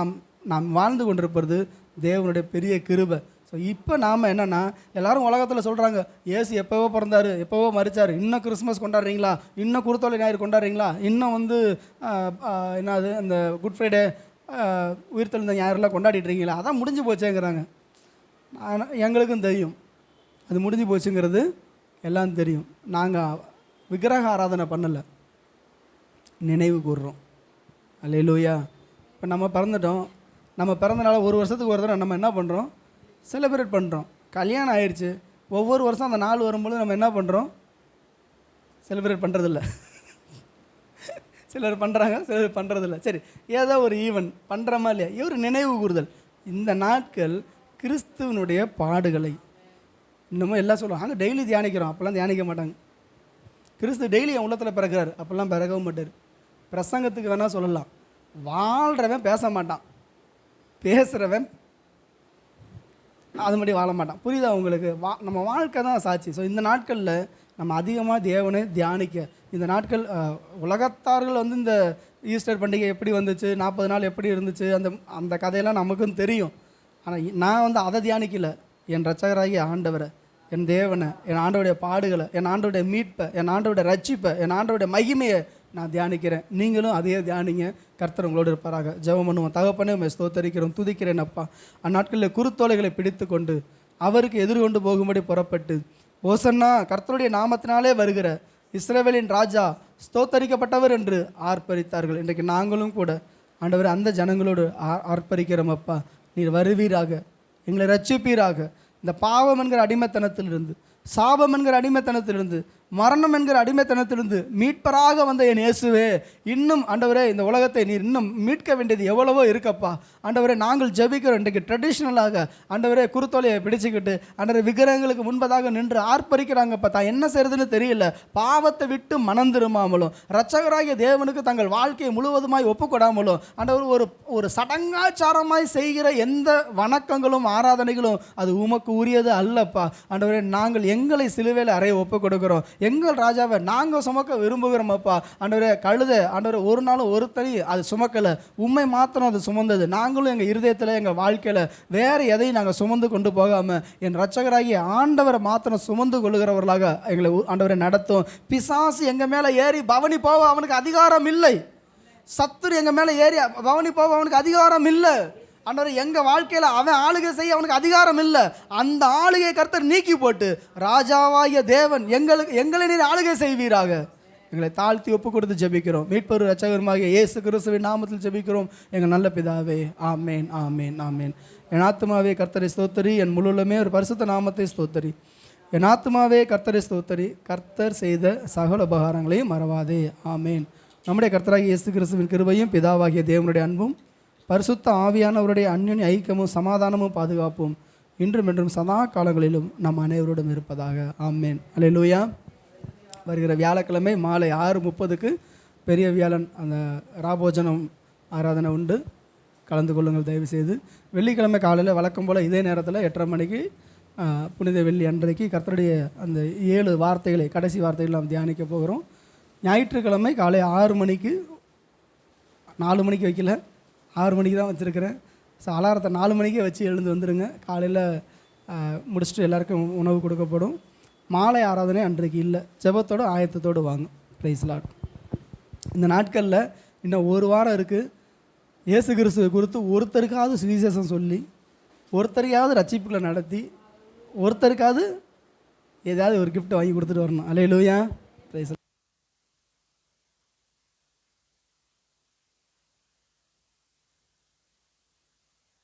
A: நாம் வாழ்ந்து கொண்டிருப்பது தேவனுடைய பெரிய கிருபை. ஸோ இப்போ நாம் என்னென்னா, எல்லோரும் உலகத்தில் சொல்கிறாங்க இயேசு எப்போவோ பிறந்தார், எப்போவோ மரித்தார், இன்னும் கிறிஸ்மஸ் கொண்டாடுறீங்களா, இன்னும் குருத்தோலை ஞாயிறு கொண்டாடுறீங்களா, இன்னும் என்னது அந்த குட் ஃப்ரைடே உயிர்த்தெழுந்த ஞாயிறுலாம் கொண்டாடிட்டுருக்கீங்களா, அதான் முடிஞ்சு போச்சேங்கிறாங்க. எங்களுக்கும் தெரியும் அது முடிஞ்சு போச்சுங்கிறது, எல்லாம் தெரியும். நாங்கள் விக்கிரக ஆராதனை பண்ணலை, நினைவு கூறுறோம். அல்லேலூயா. இப்போ நம்ம பிறந்துட்டோம், நம்ம பிறந்தனால ஒரு வருஷத்துக்கு ஒரு தடவை நம்ம என்ன பண்ணுறோம், செலிப்ரேட் பண்ணுறோம். கல்யாணம் ஆயிடுச்சு, ஒவ்வொரு வருஷம் அந்த நாள் வரும்போது நம்ம என்ன பண்ணுறோம், செலிப்ரேட் பண்ணுறதில்ல. சிலர் பண்ணுறாங்க, சிலர் பண்ணுறதில்ல. சரி, ஏதோ ஒரு ஈவெண்ட் பண்ணுறோமா இல்லையா, ஒரு நினைவு கூறுதல். இந்த நாட்கள் கிறிஸ்துவனுடைய பாடுகளை இன்னமும் எல்லாம் சொல்லுவாங்க. நாங்கள் டெய்லி தியானிக்கிறோம், அப்போல்லாம் தியானிக்க மாட்டாங்க. கிறிஸ்து டெய்லி என் உள்ளத்தில் பிறக்கிறார், அப்போல்லாம் பிறக்கவும் மாட்டார். பிரசங்கத்துக்கு வேணால் சொல்லலாம், வாழ்கிறவன் பேச மாட்டான், பேசுகிறவன் அது மாதிரி வாழ மாட்டான். புரியுதா உங்களுக்கு? நம்ம வாழ்க்கை தான் சாட்சி. ஸோ இந்த நாட்களில் நம்ம அதிகமாக தேவனை தியானிக்க, இந்த நாட்கள் உலகத்தார்கள் இந்த ஈஸ்டர் பண்டிகை எப்படி வந்துச்சு, 40 நாள் எப்படி இருந்துச்சு, அந்த கதையெல்லாம் நமக்கும் தெரியும். ஆனால் நான் அதை தியானிக்கலை. என் இரட்சகராகிய ஆண்டவரை, என் தேவனை, என் ஆண்டவருடைய பாடுகளை, என் ஆண்டவருடைய மீட்பை, என் ஆண்டவருடைய ரட்சிப்பை, என் ஆண்டவருடைய மகிமையை நான் தியானிக்கிறேன். நீங்களும் அதையே தியானிங்க. கர்த்தர் உங்களோடு இருப்பாராக. ஜெபம் பண்ணுவோம். தகப்பனே, உம்மை ஸ்தோத்தரிக்கிறோம், துதிக்கிறேன் அப்பா. அந்நாட்களில் குருத்தோலைகளை பிடித்து கொண்டு அவருக்கு எதிர்கொண்டு போகும்படி புறப்பட்டு, ஓசன்னா கர்த்தருடைய நாமத்தினாலே வருகிற இஸ்ரவேலின் ராஜா ஸ்தோத்தரிக்கப்பட்டவர் என்று ஆர்ப்பரித்தார்கள். இன்றைக்கு நாங்களும் கூட ஆண்டவர் அந்த ஜனங்களோடு ஆர்ப்பரிக்கிறோம் அப்பா. நீர் வருவீராக, எங்களை ரட்சிப்பீராக. இந்த பாவம் என்கிற அடிமைத்தனத்திலிருந்து, சாபம் என்கிற அடிமைத்தனத்திலிருந்து, மரணம் என்கிற அடிமைத்தனத்திலிருந்து மீட்பராக வந்த என் இயேசுவே, இன்னும் ஆண்டவரே இந்த உலகத்தை நீர் இன்னும் மீட்க வேண்டியது எவ்வளவோ இருக்கப்பா. ஆண்டவரே, நாங்கள் ஜெபிக்கிறோம். இன்றைக்கு ட்ரெடிஷ்னலாக ஆண்டவரே குருத்தோலையை பிடிச்சிக்கிட்டு ஆண்டவரே விக்கிரகங்களுக்கு முன்பதாக நின்று ஆர்ப்பரிக்கிறாங்கப்பா. தான் என்ன செய்யறதுன்னு தெரியல. பாவத்தை விட்டு மனம் திரும்பாமலும், இரட்சகராகிய தேவனுக்கு தங்கள் வாழ்க்கையை முழுவதுமாய் ஒப்புக்கொடாமலும், ஆண்டவர் ஒரு சடங்காச்சாரமாய் செய்கிற எந்த வணக்கங்களும் ஆராதனைகளும் அது உமக்கு உரியது அல்லப்பா. ஆண்டவரே, நாங்கள் எங்களை சிலுவையில் அறைய ஒப்புக் கொடுக்கிறோம். எங்கள் ராஜாவை நாங்கள் சுமக்க விரும்புகிறோம் அப்பா. ஆண்டவரே, கழுதை ஆண்டவரே ஒரு நாளும் ஒரு தனி அது சுமக்கலை, உண்மை மாத்திரம் அது சுமந்தது. நாங்களும் எங்கள் இருதயத்தில், எங்கள் வாழ்க்கையில் வேறு எதையும் நாங்கள் சுமந்து கொண்டு போகாமல் என் இரட்சகராகிய ஆண்டவரை மாத்திரம் சுமந்து கொள்ளுகிறவர்களாக எங்களை ஆண்டவரை நடத்தும். பிசாசு எங்கள் மேலே ஏறி பவனி போக அவனுக்கு அதிகாரம் இல்லை. சத்துரு எங்கள் மேலே ஏறி பவனி போக அவனுக்கு அதிகாரம் இல்லை. ஆண்டவர் எங்கள் வாழ்க்கையில் அவன் ஆளுகை செய்ய அவனுக்கு அதிகாரம் இல்லை. அந்த ஆளுகை கர்த்தர் நீக்கி போட்டு ராஜாவாகிய தேவன் எங்களை நீர் ஆளுகை செய்வீராக. எங்களை தாழ்த்தி ஒப்பு கொடுத்து ஜெபிக்கிறோம். மீட்பர் இரட்சகருமாகிய இயேசு கிறிஸ்துவின் நாமத்தில் ஜெபிக்கிறோம் எங்கள் நல்ல பிதாவே. ஆமேன், ஆமேன், ஆமேன். என் ஆத்துமாவே கர்த்தரை ஸ்தோத்தரி, என் முழுவதுமே ஒரு பரிசுத்த நாமத்தை ஸ்தோத்தரி. என் ஆத்துமாவே கர்த்தரை ஸ்தோத்தரி, கர்த்தர் செய்த சகல உபகாரங்களையும் மறவாதே. ஆமேன். நம்முடைய கர்த்தராகிய இயேசு கிறிஸ்துவின் கிருபையும் பிதாவாகிய தேவனுடைய அன்பும் பரிசுத்த ஆவியானவருடைய அந்யோன்ய ஐக்கியமும் சமாதானமும் பாதுகாப்பும் இன்றும் என்றும் சதா காலங்களிலும் நம் அனைவரோடும் இருப்பதாக. ஆமேன். அல்லேலூயா. வருகிற வியாழக்கிழமை மாலை 6:30 பெரிய வியாழன் அந்த ராபோஜனம் ஆராதனை உண்டு, கலந்து கொள்ளுங்கள் தயவு செய்து. வெள்ளிக்கிழமை காலையில் வழக்கம் போல் இதே நேரத்தில் 8:30 மணிக்கு புனித வெள்ளி அன்றைக்கு கர்த்தருடைய அந்த 7 வார்த்தைகளை, கடைசி வார்த்தைகளை நாம் தியானிக்க போகிறோம். ஞாயிற்றுக்கிழமை காலை 6 மணிக்கு 4 மணிக்கு வைக்கல, 6 மணிக்கு தான் வச்சுருக்கிறேன். ஸோ அலாரத்தை 4 மணிக்கே வச்சு எழுந்து வந்துடுங்க. காலையில் முடிச்சுட்டு எல்லாருக்கும் உணவு கொடுக்கப்படும். மாலை ஆராதனை அன்றைக்கு இல்லை, ஜெபத்தோடு ஆயத்தத்தோடு வாங்க. Praise Lord. இந்த நாட்களில் இன்னும் 1 வாரம் இருக்குது. இயேசு கிறிஸ்துவை குறித்து ஒருத்தருக்காவது சுவிசேஷம் சொல்லி, ஒருத்தருக்காவது ரட்சிப்புகளை நடத்தி, ஒருத்தருக்காவது ஏதாவது ஒரு கிஃப்ட் வாங்கி கொடுத்துட்டு வரணும். அல்லேலூயா.